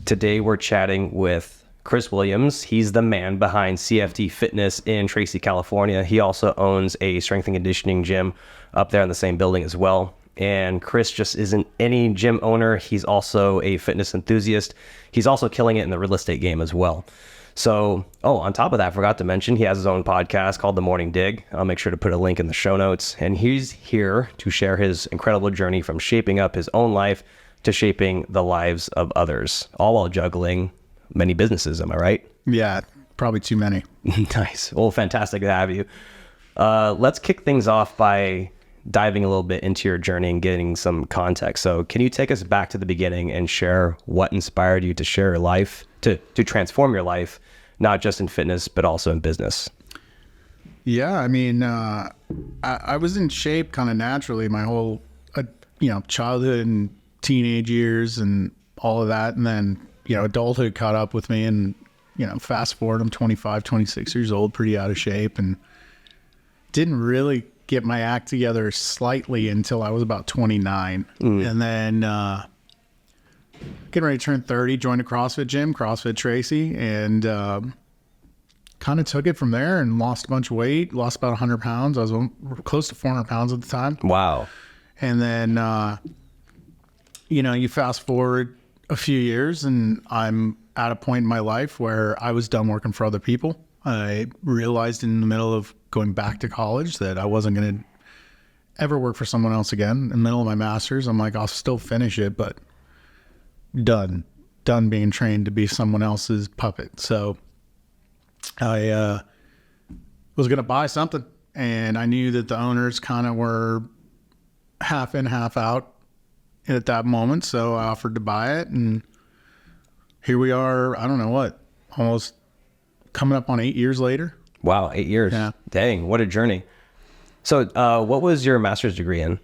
Today we're chatting with Chris Williams. He's the man behind CFT Fitness in Tracy, California. He also owns a strength and conditioning gym up there in the same building as well. And Chris just isn't any gym owner. He's also a fitness enthusiast. He's also killing it in the real estate game as well. So, on top of that, I forgot to mention, he has his own podcast called The Morning Dig. I'll make sure to put a link in the show notes. And he's here to share his incredible journey from shaping up his own life to shaping the lives of others, all while juggling many businesses. Am I right? Yeah, probably too many. Nice. Well, fantastic to have you. Let's kick things off by diving a little bit into your journey and getting some context. So can you take us back to the beginning and share what inspired you to share your life, to transform your life, not just in fitness, but also in business? Yeah, I mean, I was in shape kind of naturally my whole, childhood and teenage years and all of that. And then, adulthood caught up with me and, fast forward, I'm 25, 26 years old, pretty out of shape, and didn't really get my act together slightly until I was about 29. And then getting ready to turn 30, joined a CrossFit gym, CrossFit Tracy, and kind of took it from there and lost a bunch of weight, lost about 100 pounds. I was close to 400 pounds at the time. Wow. And then, you fast forward a few years and I'm at a point in my life where I was done working for other people. I realized in the middle of going back to college that I wasn't going to ever work for someone else again. In the middle of my master's, I'm like, I'll still finish it, but done being trained to be someone else's puppet. So I was going to buy something, and I knew that the owners kind of were half in, half out at that moment. So I offered to buy it, and here we are. I don't know what, almost coming up on 8 years later. Wow, 8 years. Yeah. Dang, what a journey. So what was your master's degree in?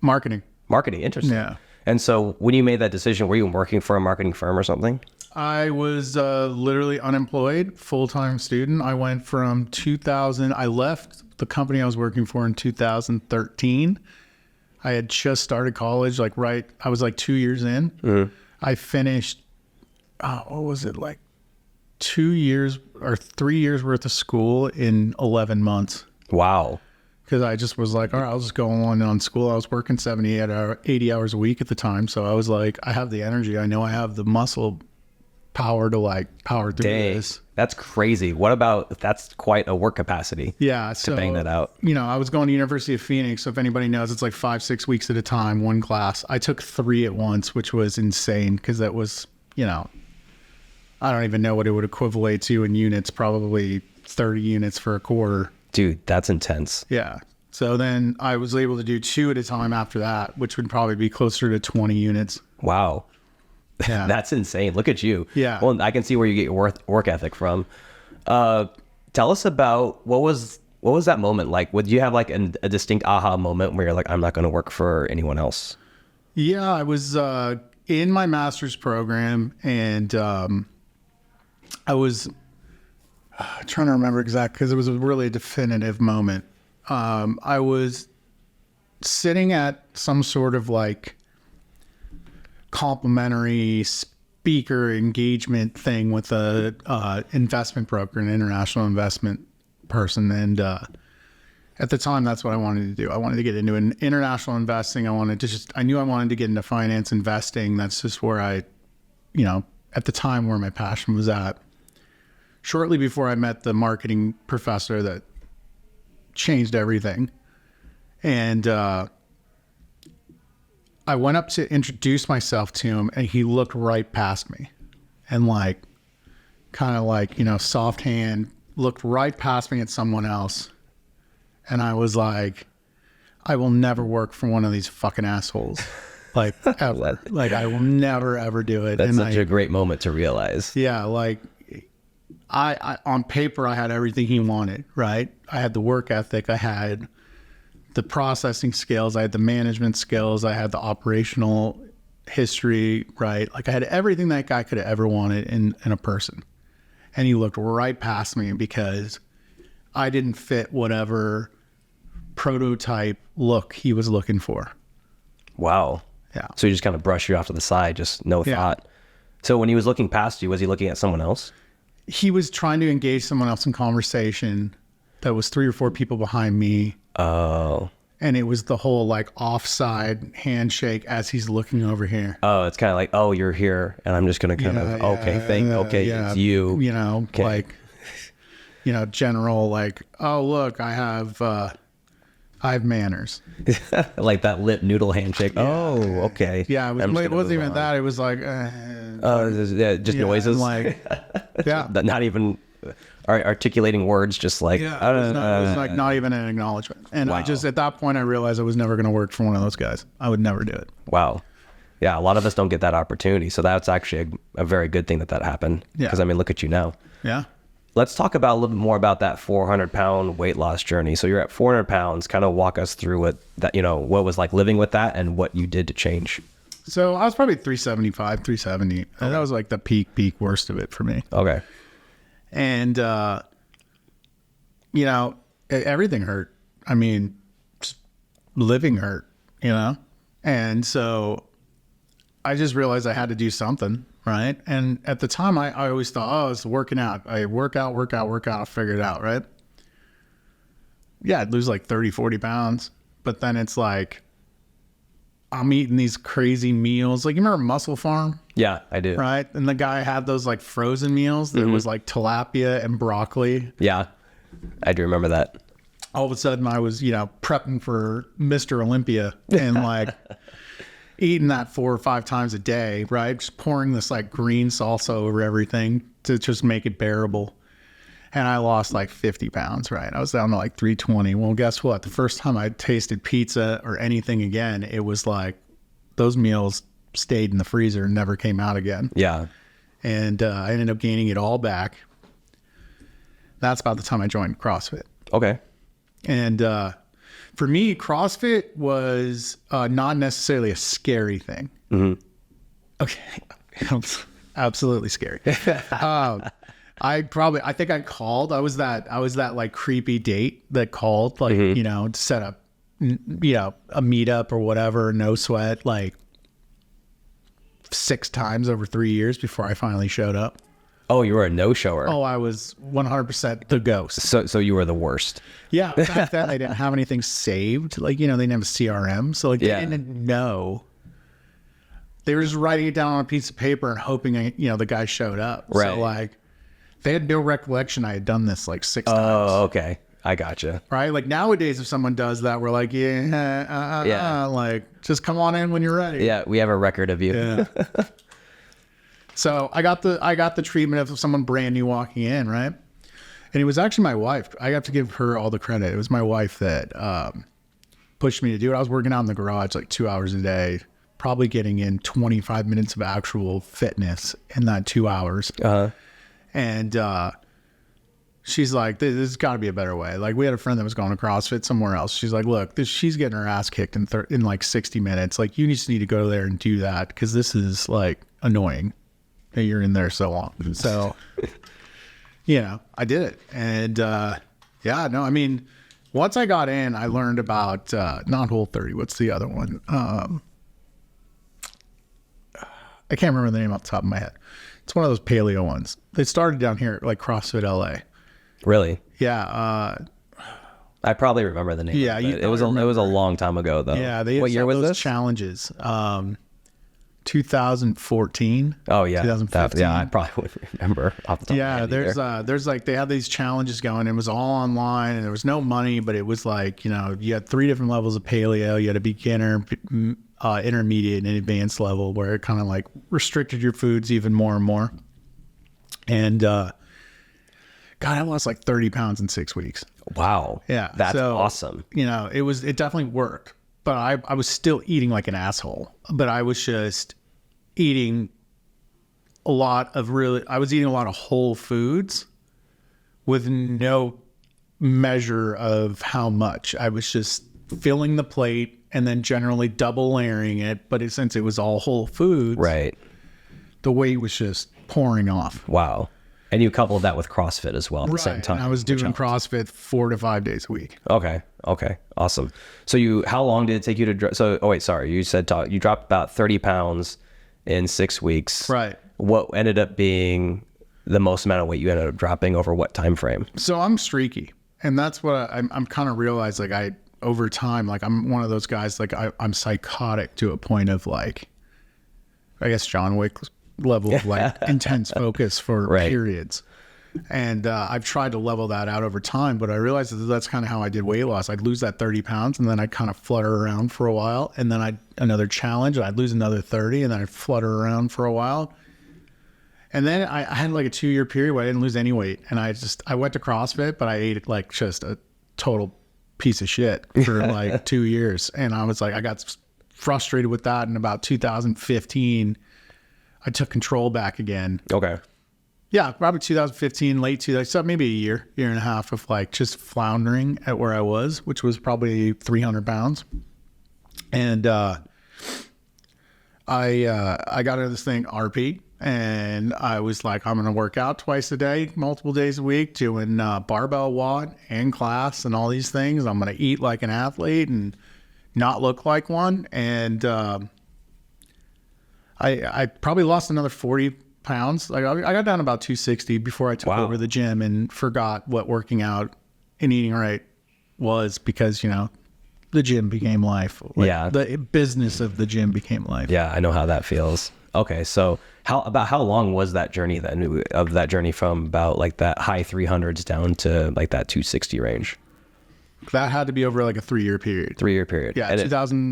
Marketing. Marketing, interesting. Yeah. And so when you made that decision, were you working for a marketing firm or something? I was literally unemployed, full-time student. I went from 2000, I left the company I was working for in 2013. I had just started college, I was 2 years in. Mm-hmm. I finished, what was it, 2 years or 3 years worth of school in 11 months. Wow. Because I just was like, all right, I'll just go on school. I was working 80 hours a week at the time. So I was like, I have the energy. I know I have the muscle power to power through this. That's crazy. What about, that's quite a work capacity. Yeah. So, to bang that out. I was going to University of Phoenix. So if anybody knows, it's 5-6 weeks at a time, one class. I took 3 at once, which was insane because that was, I don't even know what it would equivalent to in units, probably 30 units for a quarter. Dude, that's intense. Yeah. So then I was able to do 2 at a time after that, which would probably be closer to 20 units. Wow. Yeah. That's insane. Look at you. Yeah. Well, I can see where you get your work ethic from. Tell us about what was that moment like? Would you have a distinct aha moment where you're like, I'm not going to work for anyone else? Yeah, I was in my master's program, and I was trying to remember exactly because it was a really definitive moment. I was sitting at some sort of complimentary speaker engagement thing with a investment broker, an international investment person. And at the time, that's what I wanted to do. I wanted to get into an international investing. I knew I wanted to get into finance investing. That's just where at the time where my passion was at. Shortly before I met the marketing professor that changed everything. And I went up to introduce myself to him, and he looked right past me and soft hand, looked right past me at someone else. And I was like, I will never work for one of these fucking assholes. Ever. I will never, ever do it. That's such a great moment to realize. Yeah. I on paper, I had everything he wanted, right? I had the work ethic. I had the processing skills. I had the management skills. I had the operational history, right? I had everything that guy could have ever wanted in a person. And he looked right past me because I didn't fit whatever prototype look he was looking for. Wow. Yeah. So he just kind of brushed you off to the side, just no thought. So when he was looking past you, was he looking at someone else? He was trying to engage someone else in conversation that was 3 or 4 people behind me. Oh. And it was the whole like offside handshake as he's looking over here. Oh, it's kind of like, oh, you're here, and I'm just gonna kind of it's you. You know, like, you know, general like, oh look, I have manners. Like that lip noodle handshake. Oh, okay. Yeah, it wasn't even that. It was like, just noises. Like, yeah, not even articulating words. Just like, it was like not even an acknowledgement. And wow. I just at that point I realized I was never going to work for one of those guys. I would never do it. Wow. Yeah, a lot of us don't get that opportunity. So that's actually a very good thing that happened. Yeah. Because I mean, look at you now. Yeah. Let's talk about a little bit more about that 400-pound weight loss journey. So you're at 400 pounds. Kind of walk us through what it was like living with that and what you did to change. So I was probably 375, 370. And that was like the peak worst of it for me. Okay. And, you know, everything hurt. I mean, just living hurt, you know? And so I just realized I had to do something. Right. And at the time, I always thought, oh, it's working out. I work out, I'll figure it out. Right. Yeah. I'd lose like 30, 40 pounds. But then it's like, I'm eating these crazy meals. Like, you remember Muscle Farm? Yeah, I do. Right. And the guy had those like frozen meals that was like tilapia and broccoli. Yeah. I do remember that. All of a sudden I was, you know, prepping for Mr. Olympia and like eating that 4 or 5 times a day, right? Just pouring this like green salsa over everything to just make it bearable. And I lost like 50 pounds, right? I was down to like 320. Well, guess what? The first time I tasted pizza or anything again, it was like those meals stayed in the freezer and never came out again. Yeah. And I ended up gaining it all back. That's about the time I joined CrossFit. Okay. And for me, CrossFit was not necessarily a scary thing. Mm-hmm. Okay. Absolutely scary. I think I called. I was that like creepy date that called, like, you know, to set up, you know, a meetup or whatever, no sweat, like 6 times over 3 years before I finally showed up. Oh, you were a no-shower. Oh, I was 100% the ghost. So you were the worst. Yeah. Back then, they didn't have anything saved. Like, you know, they didn't have a CRM. So, like, they didn't know. They were just writing it down on a piece of paper and hoping, you know, the guy showed up. Right. So, like, they had no recollection I had done this, like, 6 times. Oh, okay. I gotcha. Right? Like, nowadays, if someone does that, we're like, like, just come on in when you're ready. Yeah, we have a record of you. Yeah. So I got the treatment of someone brand new walking in, right? And it was actually my wife. I have to give her all the credit. It was my wife that pushed me to do it. I was working out in the garage like 2 hours a day, probably getting in 25 minutes of actual fitness in that 2 hours. And she's like, this has got to be a better way. Like, we had a friend that was going to CrossFit somewhere else. She's like, look, she's getting her ass kicked in like 60 minutes. Like, you just need to go there and do that because this is like annoying that you're in there so long. So, you know, I did it. And yeah, no, I mean, once I got in, I learned about not Whole30. What's the other one? I can't remember the name off the top of my head. It's one of those paleo ones. They started down here like CrossFit LA. Really? Yeah. I probably remember the name. Yeah, it was a long time ago though. Yeah, they what year was this? Challenges. 2014. Oh yeah, 2015. Yeah, I probably wouldn't remember off the top. Yeah, of my head there's like they had these challenges going. It was all online, and there was no money, but it was like, you know, you had 3 different levels of paleo. You had a beginner, intermediate, and advanced level, where it kind of like restricted your foods even more and more. And God, I lost like 30 pounds in 6 weeks. Wow. Yeah, that's awesome. You know, it definitely worked. But I was still eating like an asshole. But I was just eating I was eating a lot of whole foods with no measure of how much. I was just filling the plate and then generally double layering it. But since it was all whole foods, right, the weight was just pouring off. Wow. And you coupled that with CrossFit as well at the same time. And I was doing CrossFit 4 to 5 days a week. Okay. Awesome. So how long did it take you to you said you dropped about 30 pounds in 6 weeks. Right. what ended up being the most amount of weight you ended up dropping over what time frame? So I'm streaky, and that's what I'm kind of realized. Like over time, like I'm one of those guys. Like I'm psychotic to a point of like, I guess John Wick level of like intense focus for periods. And I've tried to level that out over time, but I realized that that's kind of how I did weight loss. I'd lose that 30 pounds and then I'd kind of flutter around for a while. And then I'd another challenge, I'd lose another 30 and then I'd flutter around for a while. And then I had like a 2-year period where I didn't lose any weight. And I went to CrossFit, but I ate like just a total piece of shit for like 2 years. And I was like, I got frustrated with that. In about 2015, I took control back again. Okay. Yeah, probably 2015, late 2000, so maybe a year and a half of like just floundering at where I was, which was probably 300 pounds. And I got into this thing, RP, and I was like, I'm going to work out twice a day, multiple days a week, doing barbell WOD and class and all these things. I'm going to eat like an athlete and not look like one. And I probably lost another 40 pounds. Like I got down about 260 before I took over the gym and forgot what working out and eating right was, because, you know, the gym became life. Like the business of the gym became life. Yeah, I know how that feels. Okay, so how long was that journey then? Of that journey from about like that high 300s down to like that 260 range? That had to be over like a 3-year period. 3-year period. Yeah,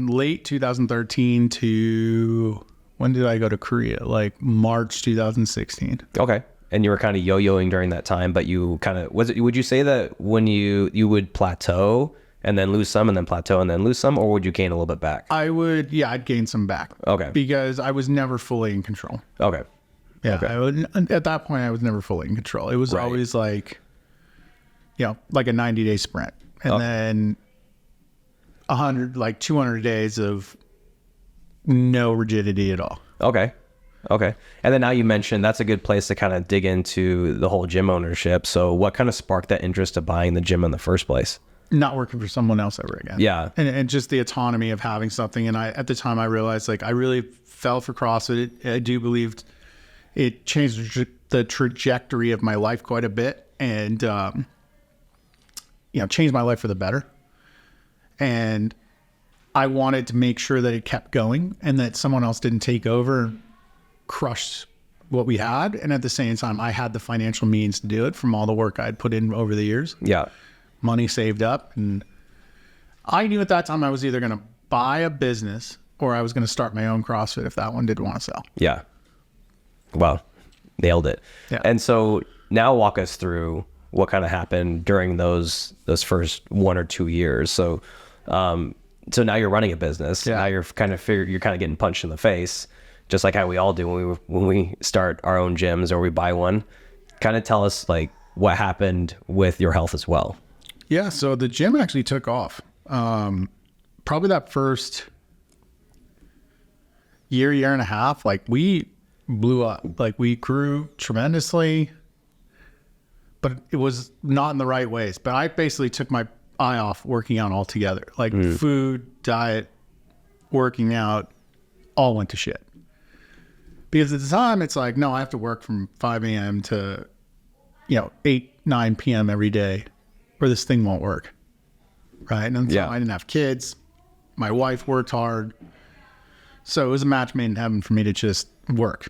late 2013 to... When did I go to Korea? Like March 2016. Okay. And you were kind of yo-yoing during that time, but you kind of, would you say that when you would plateau and then lose some and then plateau and then lose some, or would you gain a little bit back? I'd gain some back. Okay. Because I was never fully in control. Okay. Yeah. Okay. At that point, I was never fully in control. It was always like, you know, like a 90-day sprint. And then 200 days of no rigidity at all. Okay. And then now you mentioned that's a good place to kind of dig into the whole gym ownership. So what kind of sparked that interest of buying the gym in the first place? Not working for someone else ever again. Yeah. And just the autonomy of having something. And at the time I realized like I really fell for CrossFit. I do believe it changed the trajectory of my life quite a bit, and, changed my life for the better. And I wanted to make sure that it kept going and that someone else didn't take over and crush what we had. And at the same time, I had the financial means to do it from all the work I'd put in over the years. Yeah. Money saved up. And I knew at that time I was either going to buy a business or I was going to start my own CrossFit if that one didn't want to sell. Yeah. Well, nailed it. Yeah. And so now walk us through what kind of happened during those first 1 or 2 years. So now you're running a business. Yeah. Now you're kind of getting punched in the face, just like how we all do when we start our own gyms or we buy one. Kind of tell us like what happened with your health as well. Yeah. So the gym actually took off. Probably that first year and a half, like we blew up, like we grew tremendously, but it was not in the right ways. But I basically took my eye off working out altogether. Like food, diet, working out, all went to shit. Because at the time it's like, no, I have to work from 5 a.m. to, 8, 9 p.m. every day or this thing won't work. Right. And so I didn't have kids. My wife worked hard. So it was a match made in heaven for me to just work.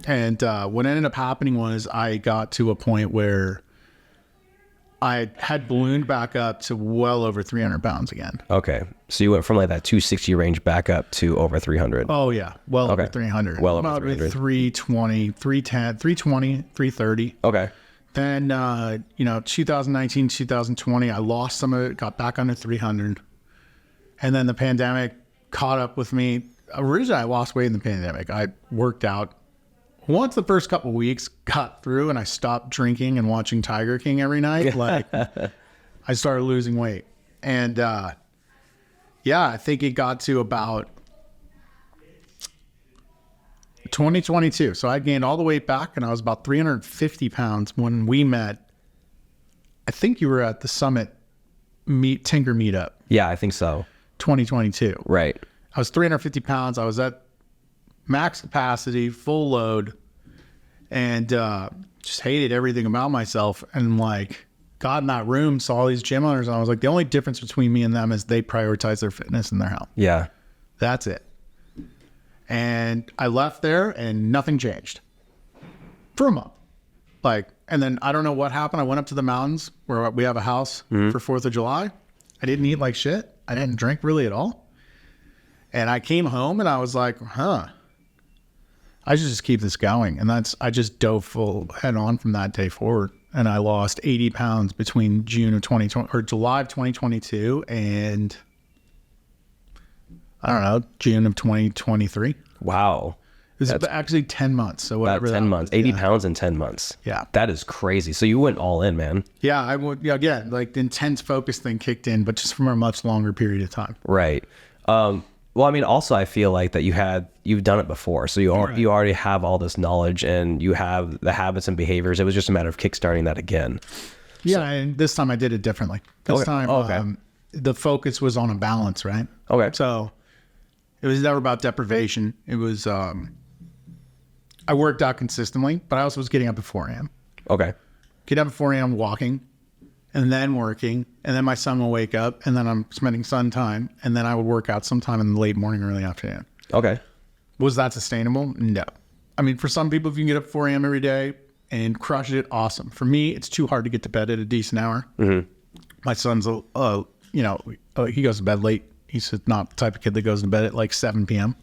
And what ended up happening was I got to a point where I had ballooned back up to well over 300 pounds again. Okay. So you went from like that 260 range back up to over 300. Oh, yeah. Well over 300. Well over 300. 320, 310, 320, 330. Okay. Then, 2019, 2020, I lost some of it, got back under 300. And then the pandemic caught up with me. Originally, I lost weight in the pandemic. I worked out. Once the first couple of weeks got through and I stopped drinking and watching Tiger King every night, like I started losing weight. And I think it got to about 2022. So I gained all the weight back and I was about 350 pounds when we met. I think you were at the Summit Tinker meetup. Yeah, I think so. 2022. Right. I was 350 pounds. I was at max capacity, full load, and just hated everything about myself. And like got in that room, saw all these gym owners, and I was like, the only difference between me and them is they prioritize their fitness and their health. Yeah. That's it. And I left there and nothing changed for a month. Like, and then I don't know what happened. I went up to the mountains where we have a house for 4th of July. I didn't eat like shit. I didn't drink really at all. And I came home and I was like, I should just keep this going. And I just dove full head on from that day forward. And I lost 80 pounds between June of 2020 or July of 2022 and I don't know, June of 2023. Wow. It was actually 10 months. So whatever. About 10 months, 80 pounds in 10 months. Yeah. That is crazy. So you went all in, man. Yeah, I would. Yeah, again, like the intense focus thing kicked in, but just from a much longer period of time. Right. Well, I mean, also I feel like that you've done it before. So you already have all this knowledge and you have the habits and behaviors. It was just a matter of kickstarting that again. Yeah. And this time I did it differently. This time, the focus was on a balance, right? Okay. So it was never about deprivation. It was, I worked out consistently, but I also was getting up at 4 a.m. Okay. Get up at 4 a.m. walking and then working. And then my son will wake up and then I'm spending son time. And then I would work out sometime in the late morning, early afternoon. Okay. Was that sustainable? No. I mean, for some people, if you can get up at 4 a.m. every day and crush it, awesome. For me, it's too hard to get to bed at a decent hour. Mm-hmm. My son's, he goes to bed late. He's not the type of kid that goes to bed at like 7 p.m.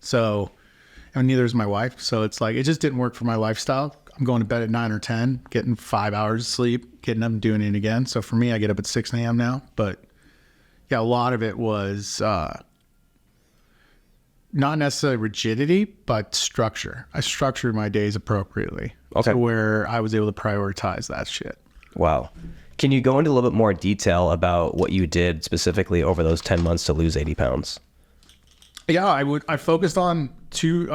So, and neither is my wife. So it's like, it just didn't work for my lifestyle. I'm going to bed at 9 or 10, getting 5 hours of sleep, getting up and doing it again. So for me, I get up at 6 a.m. now. But yeah, a lot of it was not necessarily rigidity, but structure. I structured my days appropriately. Okay. To where I was able to prioritize that shit. Wow. Can you go into a little bit more detail about what you did specifically over those 10 months to lose 80 pounds? Yeah, I focused on 3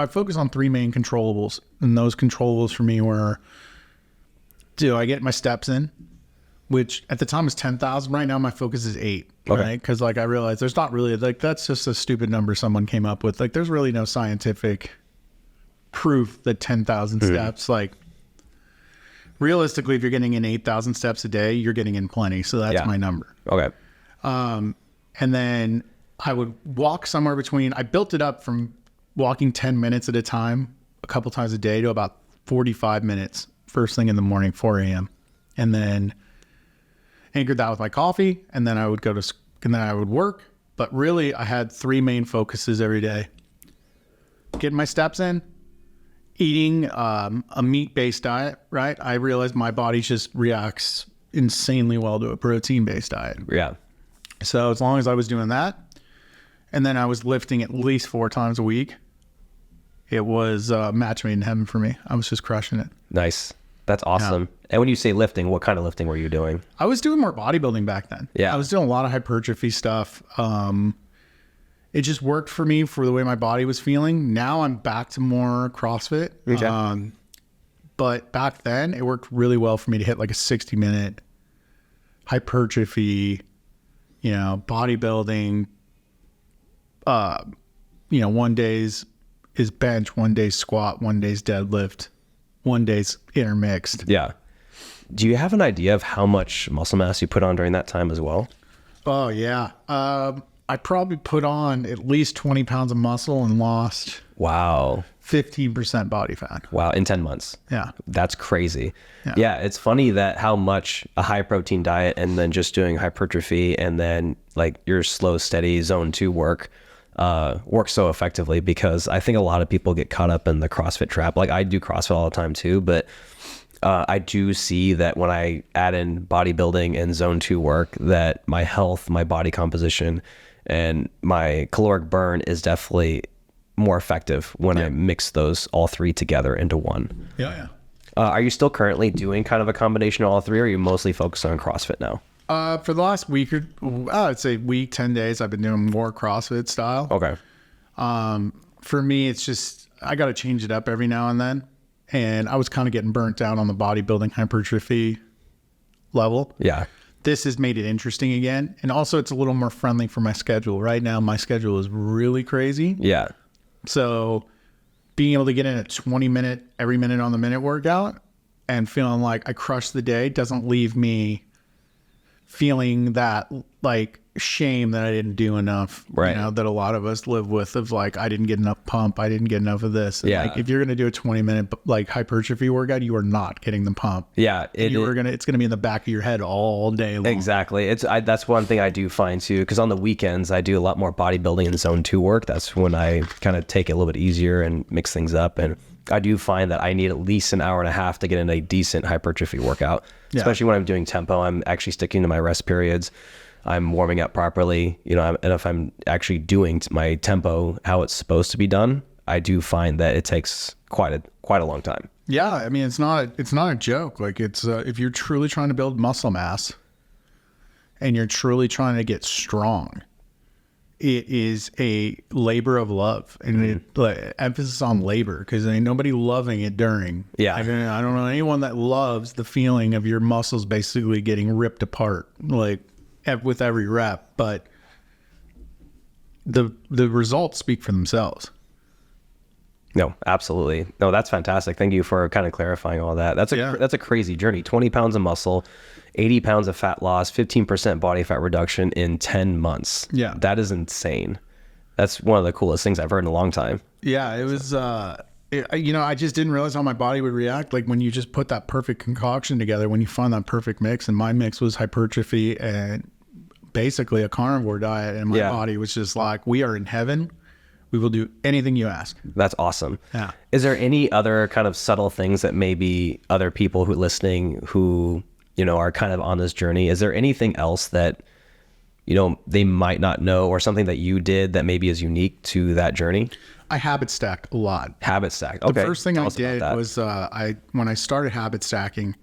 main controllables. And those controllables for me were, do I get my steps in? Which at the time was 10,000. Right now my focus is 8. Okay. Right? Because like I realized there's not really, like, that's just a stupid number someone came up with. Like there's really no scientific proof that 10,000 steps, like realistically, if you're getting in 8,000 steps a day, you're getting in plenty. So that's my number. Okay. And then I would walk somewhere between, I built it up from walking 10 minutes at a time, a couple times a day, to about 45 minutes first thing in the morning, 4 a.m. And then anchored that with my coffee. And then I would and then I would work. But really I had 3 main focuses every day. Getting my steps in, eating a meat-based diet, right? I realized my body just reacts insanely well to a protein-based diet. Yeah. So as long as I was doing that, and then I was lifting at least 4 times a week, it was match made in heaven for me. I was just crushing it. Nice. That's awesome. Yeah. And when you say lifting, what kind of lifting were you doing? I was doing more bodybuilding back then. Yeah. I was doing a lot of hypertrophy stuff. It just worked for me for the way my body was feeling. Now I'm back to more CrossFit. Okay. But back then it worked really well for me to hit like a 60-minute hypertrophy, bodybuilding. 1 day's is bench, 1 day's squat, 1 day's deadlift, 1 day's intermixed. Yeah. Do you have an idea of how much muscle mass you put on during that time as well? Oh yeah. I probably put on at least 20 pounds of muscle and lost 15% body fat. Wow. In 10 months. Yeah. That's crazy. Yeah. It's funny that how much a high protein diet and then just doing hypertrophy and then like your slow, steady zone 2 work works so effectively, because I think a lot of people get caught up in the CrossFit trap. Like I do CrossFit all the time too, but I do see that when I add in bodybuilding and zone 2 work, that my health, my body composition, and my caloric burn is definitely more effective when I mix those all 3 together into one. Yeah. Are you still currently doing kind of a combination of all 3, or are you mostly focused on CrossFit now? For the last week I'd say week, 10 days, I've been doing more CrossFit style. Okay. For me, it's just, I got to change it up every now and then. And I was kind of getting burnt out on the bodybuilding hypertrophy level. Yeah. This has made it interesting again. And also it's a little more friendly for my schedule. Right now, my schedule is really crazy. Yeah. So being able to get in a 20-minute, every minute on the minute workout and feeling like I crushed the day doesn't leave me feeling that like shame that I didn't do enough, right? You know, that a lot of us live with, of like, I didn't get enough pump, I didn't get enough of this. And like, if you're going to do a 20-minute like hypertrophy workout, you are not getting the pump. Yeah. It's going to be in the back of your head all day long. Exactly. That's one thing I do find too, because on the weekends I do a lot more bodybuilding and zone 2 work. That's when I kind of take it a little bit easier and mix things up. And I do find that I need at least an hour and a half to get in a decent hypertrophy workout, especially when I'm doing tempo. I'm actually sticking to my rest periods. I'm warming up properly, you know, and if I'm actually doing my tempo how it's supposed to be done, I do find that it takes quite a long time. Yeah, I mean, it's not a joke. Like, it's if you're truly trying to build muscle mass and you're truly trying to get strong, it is a labor of love, and emphasis on labor, because ain't nobody loving it during. Yeah, I don't know anyone that loves the feeling of your muscles basically getting ripped apart, like with every rep. But the results speak for themselves. No, absolutely. No, that's fantastic. Thank you for kind of clarifying all that. That's a crazy journey. 20 pounds of muscle, 80 pounds of fat loss, 15% body fat reduction in 10 months. Yeah. That is insane. That's one of the coolest things I've heard in a long time. Yeah, it was, you know, I just didn't realize how my body would react. Like when you just put that perfect concoction together, when you find that perfect mix, and my mix was hypertrophy and basically a carnivore diet, and my body was just like, we are in heaven. We will do anything you ask. That's awesome. Yeah. Is there any other kind of subtle things that maybe other people who are listening who, you know, are kind of on this journey? Is there anything else that, you know, they might not know, or something that you did that maybe is unique to that journey? I habit stacked a lot. Habit stacked. Okay. The first thing I did was when I started habit stacking,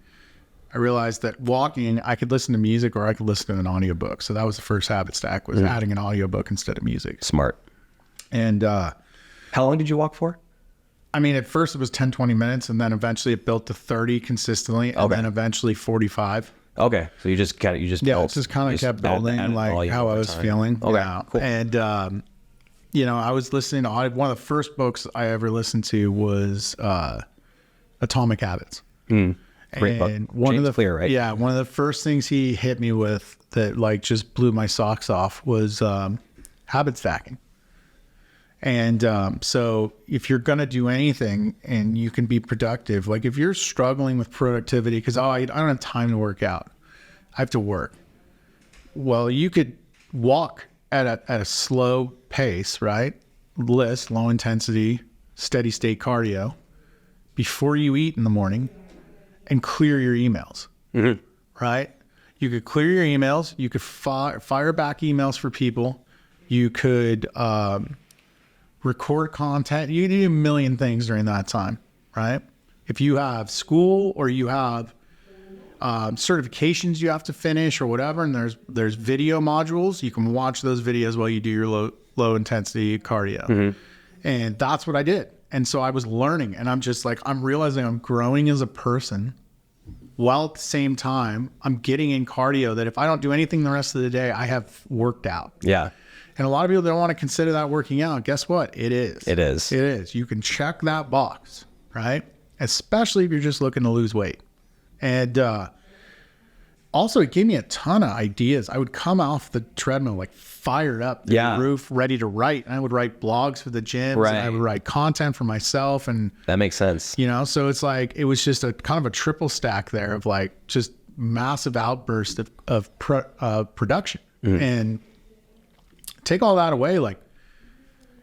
I realized that walking, I could listen to music or I could listen to an audiobook. So that was the first habit stack, was adding an audiobook instead of music. Smart. And how long did you walk for? I mean, at first it was 10, 20 minutes, and then eventually it built to 30 consistently, and then eventually 45. Okay. So you just built. It just kind of kept building, like how I was feeling. Okay. Yeah. Cool. And, you know, I was listening to one of the first books I ever listened to was Atomic Habits. Great book. James Clear, right? Yeah. One of the first things he hit me with that like just blew my socks off was habit stacking. And so if you're going to do anything and you can be productive, like if you're struggling with productivity because, I don't have time to work out, I have to work. Well, you could walk at a slow pace, right? Low intensity, steady state cardio before you eat in the morning and clear your emails, right? You could clear your emails. You could fire back emails for people. You could record content. You can do a million things during that time, right? If you have school or you have certifications you have to finish or whatever, and there's video modules, you can watch those videos while you do your low intensity cardio. And that's what I did. And so I was learning, and I'm just like, I'm realizing I'm growing as a person while at the same time I'm getting in cardio that if I don't do anything the rest of the day, I have worked out. Yeah. And a lot of people don't want to consider that working out. Guess what? It is. It is. It is. You can check that box, right? Especially if you're just looking to lose weight. And also, it gave me a ton of ideas. I would come off the treadmill like fired up, the roof, ready to write. And I would write blogs for the gyms. Right. And I would write content for myself. And that makes sense. You know, so it's like, it was just a kind of a triple stack there of like just massive outburst of production. And take all that away, like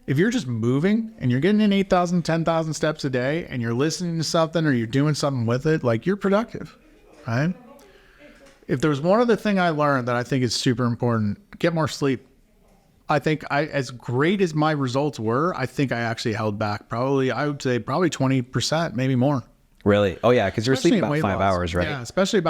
if you're just moving and you're getting in 8,000, 10,000 steps a day and you're listening to something or you're doing something with it, like you're productive, right? If there's one other thing I learned that I think is super important, get more sleep. I think as great as my results were, I think I actually held back I would say probably 20%, maybe more. Really? Oh yeah, because you're sleeping about 5 hours, right? Yeah, especially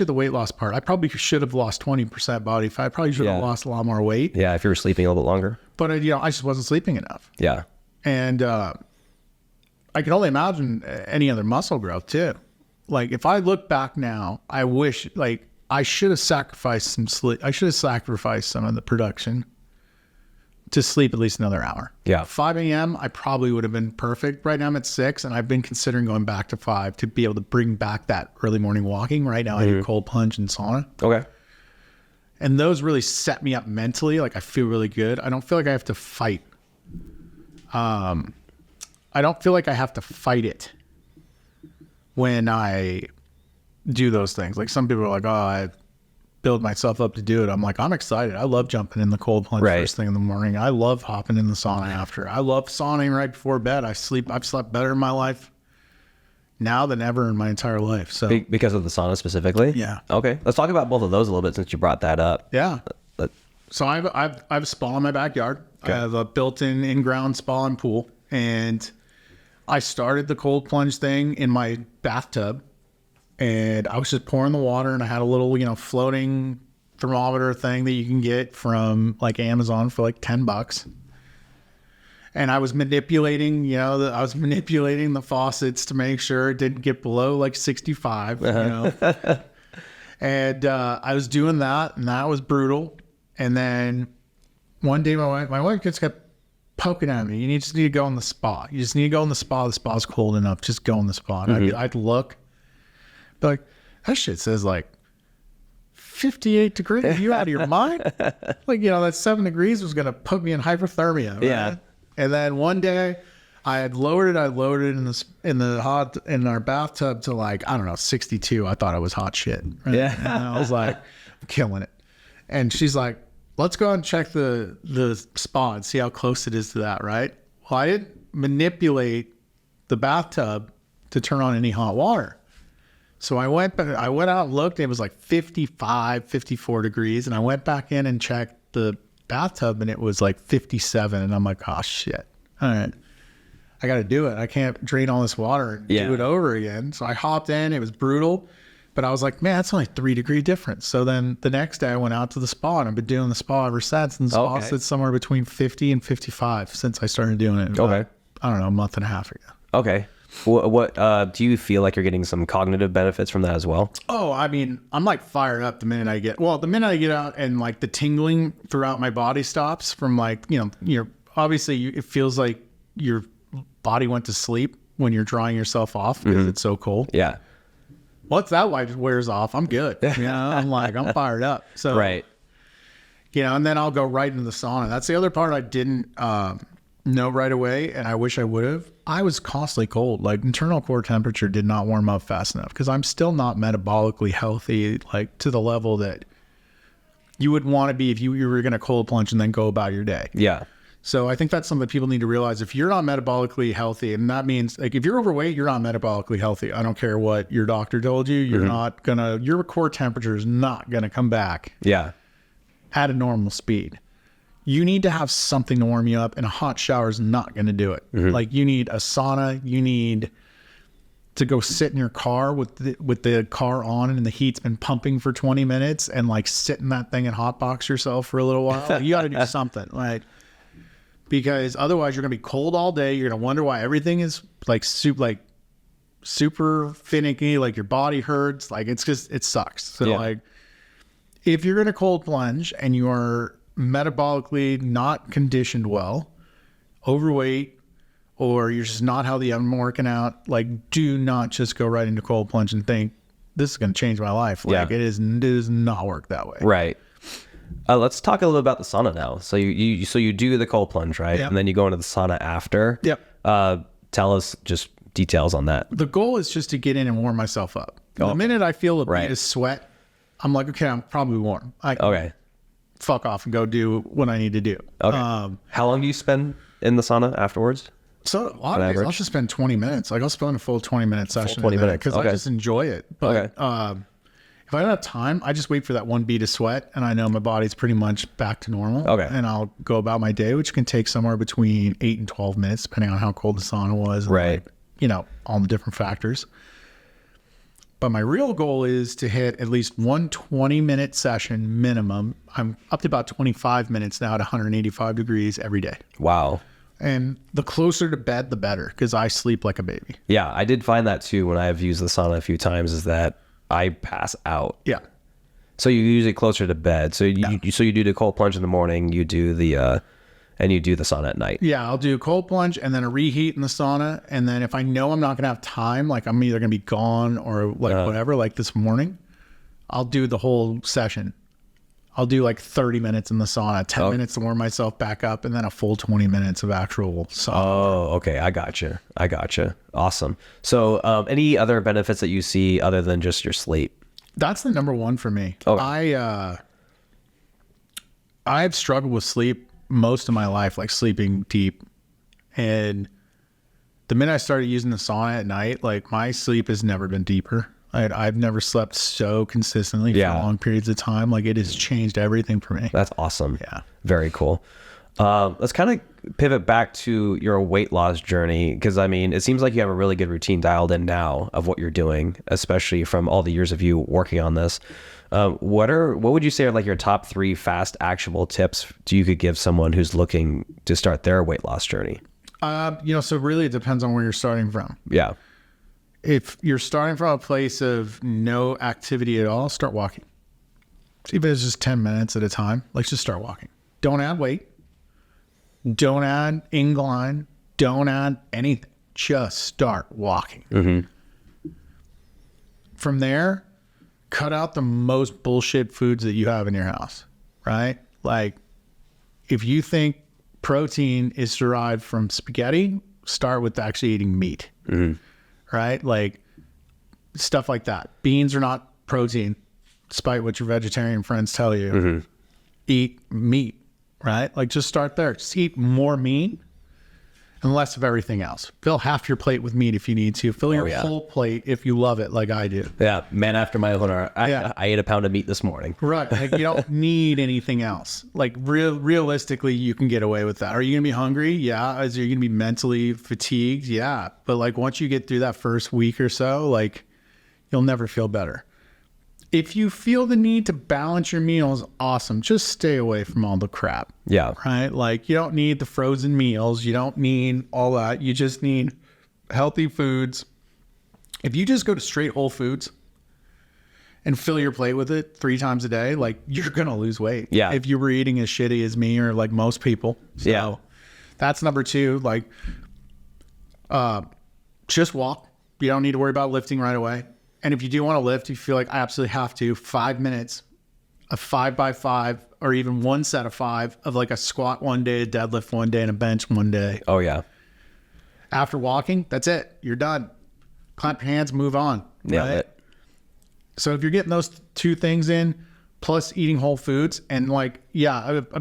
the weight loss part. I probably should have lost 20% body fat. I probably should have lost a lot more weight. Yeah, if you were sleeping a little bit longer. But I just wasn't sleeping enough. Yeah. And I can only imagine any other muscle growth too. Like if I look back now, I wish like I should have sacrificed some sleep. I should have sacrificed some of the production to sleep at least another hour. Yeah. 5 a.m. I probably would have been perfect. Right now I'm at 6, and I've been considering going back to 5 to be able to bring back that early morning walking. Right now I do cold plunge and sauna. Okay. And those really set me up mentally. Like I feel really good. I don't feel like I have to fight. I don't feel like I have to fight it when I do those things. Like some people are like, oh, I build myself up to do it. I'm like, I'm excited. I love jumping in the cold plunge first thing in the morning. I love hopping in the sauna after. I love sauning right before bed. I've slept better in my life now than ever in my entire life. So Because of the sauna specifically? Yeah. Okay. Let's talk about both of those a little bit since you brought that up. Yeah. So I have a spa in my backyard. Okay. I have a built-in in-ground spa and pool. And I started the cold plunge thing in my bathtub. And I was just pouring the water, and I had a little, floating thermometer thing that you can get from like Amazon for like $10. And I was manipulating, the faucets to make sure it didn't get below like 65, And I was doing that, and that was brutal. And then one day my wife just kept poking at me. You just need to go in the spa. You just need to go in the spa. The spa's cold enough. Just go in the spa. And I'd look, be like, that shit says like 58 degrees. Are you out of your mind? Like, that 7 degrees was going to put me in hypothermia. Right? Yeah. And then one day I had lowered it in our bathtub to like, I don't know, 62. I thought it was hot shit. Right? Yeah. And I was like, I'm killing it. And she's like, let's go and check the spa and see how close it is to that, right? Well, I didn't manipulate the bathtub to turn on any hot water. So I went out and looked, it was like 55, 54 degrees. And I went back in and checked the bathtub, and it was like 57. And I'm like, oh shit. All right. I got to do it. I can't drain all this water and do it over again. So I hopped in. It was brutal. But I was like, man, that's only 3 degree difference. So then the next day I went out to the spa, and I've been doing the spa ever since. And the spa sits somewhere between 50 and 55 since I started doing it. About, I don't know, a month and a half ago. Okay. What do you feel like you're getting some cognitive benefits from that as well? Oh, I mean, I'm like fired up the minute I get out, and like the tingling throughout my body stops from like, it feels like your body went to sleep when you're drying yourself off because it's so cold. Yeah. Once that light wears off, I'm good. I'm like, I'm fired up. So, right. And then I'll go right into the sauna. That's the other part I didn't know right away, and I wish I would have. I was constantly cold. Like internal core temperature did not warm up fast enough because I'm still not metabolically healthy, like to the level that you would want to be if you were going to cold plunge and then go about your day. Yeah. So I think that's something that people need to realize. If you're not metabolically healthy, and that means like if you're overweight, you're not metabolically healthy. I don't care what your doctor told you. You're not gonna. Your core temperature is not gonna come back. Yeah. At a normal speed. You need to have something to warm you up, and a hot shower is not going to do it. Like you need a sauna. You need to go sit in your car with the car on, and the heat's been pumping for 20 minutes, and like sit in that thing and hotbox yourself for a little while. You got to do something, right? Because otherwise you're going to be cold all day. You're going to wonder why everything is like super finicky. Like your body hurts. Like it sucks. So like if you're going to cold plunge and you are metabolically not conditioned well, overweight, or you're just not healthy, I'm working out, like do not just go right into cold plunge and think this is going to change my life. Like it does not work that way. Right. Let's talk a little bit about the sauna now. So you do the cold plunge, right? Yep. And then you go into the sauna after. Yep. Tell us just details on that. The goal is just to get in and warm myself up. The minute I feel a bit of sweat, I'm like, okay, I'm probably warm. Okay. Fuck off and go do what I need to do. Okay. How long do you spend in the sauna afterwards? So a lot of days I'll just spend 20 minutes. Like I'll spend a full 20-minute session. 20 minutes. Because I just enjoy it. But if I don't have time, I just wait for that one bead of sweat, and I know my body's pretty much back to normal. Okay. And I'll go about my day, which can take somewhere between 8 and 12 minutes, depending on how cold the sauna was. Right. And all the different factors. But my real goal is to hit at least one 20-minute session minimum. I'm up to about 25 minutes now at 185 degrees every day. Wow. And the closer to bed, the better, because I sleep like a baby. Yeah, I did find that too when I've used the sauna a few times, is that I pass out. Yeah. So you use it closer to bed. So you do the cold plunge in the morning. You do the and you do the sauna at night. Yeah, I'll do a cold plunge and then a reheat in the sauna. And then if I know I'm not going to have time, like I'm either going to be gone or like whatever, like this morning, I'll do the whole session. I'll do like 30 minutes in the sauna, 10 minutes to warm myself back up, and then a full 20 minutes of actual sauna. Oh, okay. I gotcha. Awesome. So any other benefits that you see other than just your sleep? That's the number one for me. Okay. I've struggled with sleep most of my life, like sleeping deep. And the minute I started using the sauna at night, like my sleep has never been deeper. I've never slept so consistently for long periods of time. Like it has changed everything for me. That's awesome. Yeah. Very cool. Let's kind of pivot back to your weight loss journey. Because I mean, it seems like you have a really good routine dialed in now of what you're doing, especially from all the years of you working on this. What would you say are like your top 3 fast actionable tips you could give someone who's looking to start their weight loss journey? So really it depends on where you're starting from. Yeah. If you're starting from a place of no activity at all, start walking. Even if it's just 10 minutes at a time, like just start walking. Don't add weight. Don't add incline. Don't add anything. Just start walking. Mm-hmm. From there, cut out the most bullshit foods that you have in your house, right? Like if you think protein is derived from spaghetti, start with actually eating meat. Mm-hmm. Right? Like stuff like that. Beans are not protein, despite what your vegetarian friends tell you. Mm-hmm. Eat meat, right? Like just start there. Just eat more meat and less of everything else. Fill half your plate with meat if you need to. Fill your whole plate if you love it like I do. Yeah, man after my own heart. I ate a pound of meat this morning. Right. Like you don't need anything else. Like realistically, you can get away with that. Are you going to be hungry? Yeah. Are you going to be mentally fatigued? Yeah. But like once you get through that first week or so, like you'll never feel better. If you feel the need to balance your meals, awesome. Just stay away from all the crap. Yeah. Right? Like you don't need the frozen meals. You don't need all that. You just need healthy foods. If you just go to straight whole foods and fill your plate with it 3 times a day, like you're going to lose weight. Yeah. If you were eating as shitty as me or like most people. So that's number 2. Like, just walk. You don't need to worry about lifting right away. And if you do want to lift, you feel like I absolutely have to, 5 minutes, a 5x5, or even one set of 5 of like a squat one day, a deadlift one day, and a bench one day. Oh, yeah. After walking, that's it. You're done. Clap your hands, move on. Yeah. Right? So if you're getting those 2 things in, plus eating whole foods, and like,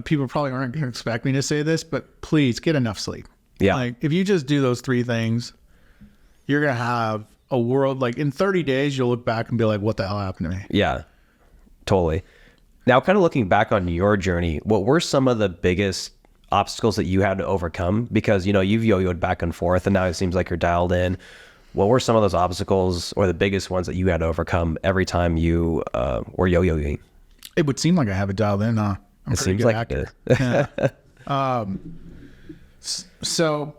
people probably aren't going to expect me to say this, but please get enough sleep. Yeah. Like if you just do those 3 things, you're going to have a world, like in 30 days, you'll look back and be like, what the hell happened to me? Yeah, totally. Now, kind of looking back on your journey, what were some of the biggest obstacles that you had to overcome? Because, you've yo-yoed back and forth and now it seems like you're dialed in. What were some of those obstacles or the biggest ones that you had to overcome every time you were yo-yoing? It would seem like I have it dialed in. I'm it seems like actor. Yeah. So,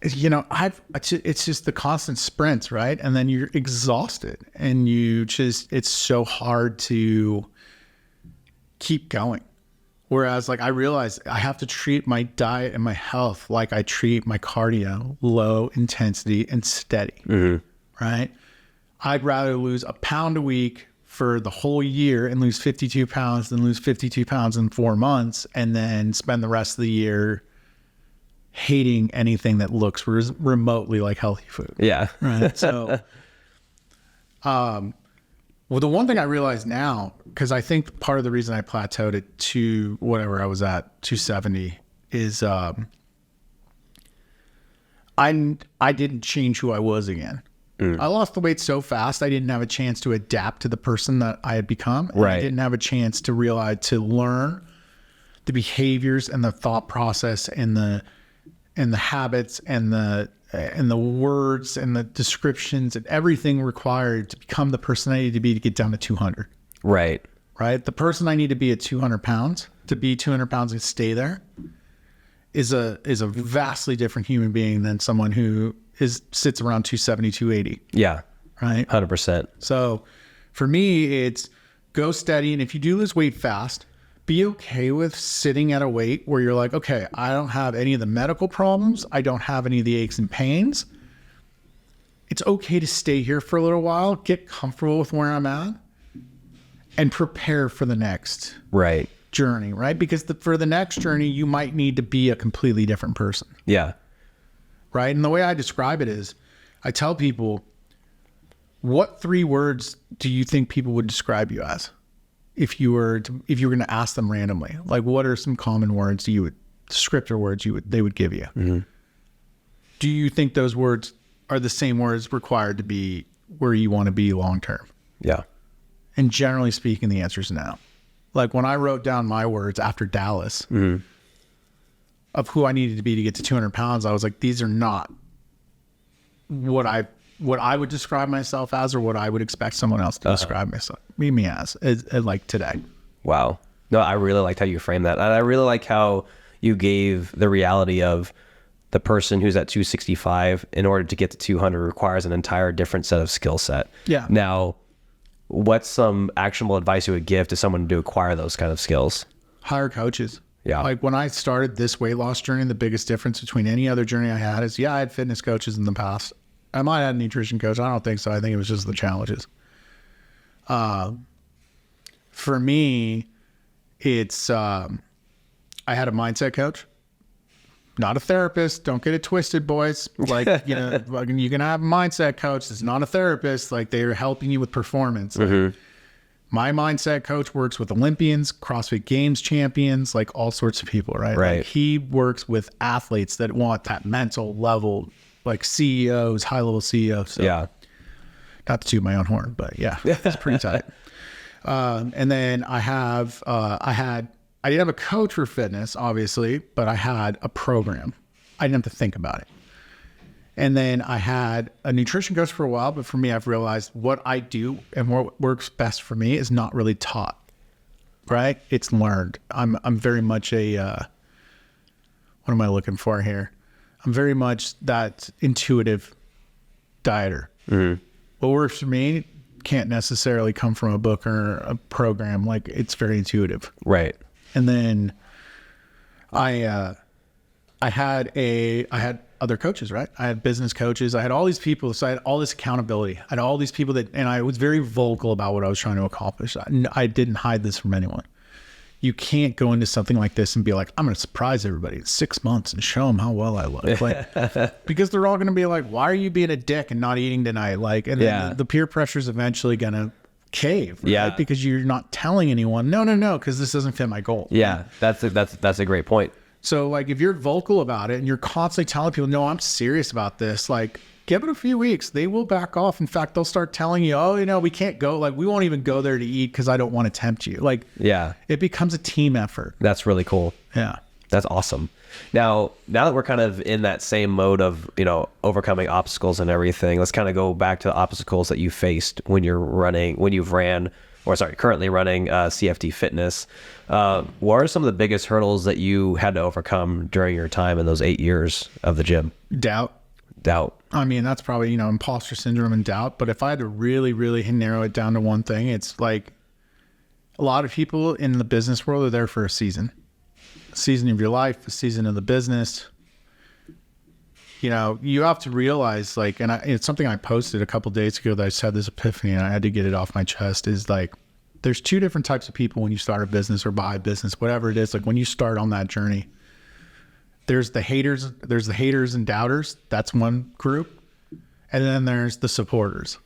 it's just the constant sprints, right? And then you're exhausted and it's so hard to keep going. Whereas like I realized I have to treat my diet and my health like I treat my cardio, low intensity and steady, right? I'd rather lose a pound a week for the whole year and lose 52 pounds than lose 52 pounds in 4 months and then spend the rest of the year hating anything that looks remotely like healthy food. Yeah. Right. So, well, the one thing I realize now, because I think part of the reason I plateaued at whatever I was at, 270, is I didn't change who I was again. I lost the weight so fast, I didn't have a chance to adapt to the person that I had become. And right. I didn't have a chance to learn the behaviors and the thought process and the habits and the words and the descriptions and everything required to become the person I need to be to get down to 200. Right. Right. The person I need to be at 200 pounds to be 200 pounds and stay there is a vastly different human being than someone who sits around 270, 280. Yeah. Right. 100%. So for me, it's go steady. And if you do lose weight fast, be okay with sitting at a weight where you're like, okay, I don't have any of the medical problems. I don't have any of the aches and pains. It's okay to stay here for a little while, get comfortable with where I'm at, and prepare for the next journey, right? Because for the next journey, you might need to be a completely different person. Yeah. Right? And the way I describe it is, I tell people, what 3 words do you think people would describe you as if you were going to ask them randomly? Like, what are some common words descriptor words they would give you? Mm-hmm. Do you think those words are the same words required to be where you want to be long term? Yeah. And generally speaking, the answer is no. Like when I wrote down my words after Dallas of who I needed to be to get to 200 pounds, I was like, these are not what I would describe myself as, or what I would expect someone else to describe me as like today. Wow. No, I really liked how you framed that. And I really like how you gave the reality of the person who's at 265 in order to get to 200 requires an entire different set of skill set. Yeah. Now, what's some actionable advice you would give to someone to acquire those kind of skills? Hire coaches. Yeah. Like when I started this weight loss journey, the biggest difference between any other journey I had is, I had fitness coaches in the past. I might have had a nutrition coach. I don't think so. I think it was just the challenges. For me, it's, I had a mindset coach, not a therapist. Don't get it twisted, boys. Like, you can have a mindset coach that's not a therapist. Like, they're helping you with performance. Like, my mindset coach works with Olympians, CrossFit Games champions, like all sorts of people, right? Right. Like, he works with athletes that want that mental level, like CEOs, high-level CEOs. So, Yeah. not to toot my own horn, but yeah, it's pretty tight. And then I didn't have a coach for fitness, obviously, but I had a program. I didn't have to think about it. And then I had a nutrition coach for a while, but for me, I've realized what I do and what works best for me is not really taught, right? It's learned. I'm very much what am I looking for here? I'm very much that intuitive dieter. What works for me can't necessarily come from a book or a program. Like, it's very intuitive. Right. And then I had other coaches, right? I had business coaches. I had all these people. So I had all this accountability. I had all these people and I was very vocal about what I was trying to accomplish. I didn't hide this from anyone. You can't go into something like this and be like, I'm going to surprise everybody in 6 months and show them how well I look. Like, because they're all going to be like, why are you being a dick and not eating tonight? Like, and then the peer pressure is eventually going to cave, right? Yeah. Because you're not telling anyone, no, because this doesn't fit my goal. Yeah. That's a great point. So like, if you're vocal about it and you're constantly telling people, no, I'm serious about this, like, give it a few weeks. They will back off. In fact, they'll start telling you, oh, we can't go. Like, we won't even go there to eat because I don't want to tempt you. Like, it becomes a team effort. That's really cool. Yeah. That's awesome. Now that we're kind of in that same mode of, overcoming obstacles and everything, let's kind of go back to the obstacles that you faced when currently running CFT Fitness. What are some of the biggest hurdles that you had to overcome during your time in those 8 years of the gym? Doubt. I mean, that's probably, imposter syndrome and doubt. But if I had to really, really narrow it down to one thing, it's like a lot of people in the business world are there for a season of your life, a season of the business. You have to realize, like, and it's something I posted a couple of days ago that I just had this epiphany and I had to get it off my chest, is like, there's 2 different types of people when you start a business or buy a business, whatever it is. Like, when you start on that journey, there's the haters and doubters. That's one group. And then there's the supporters.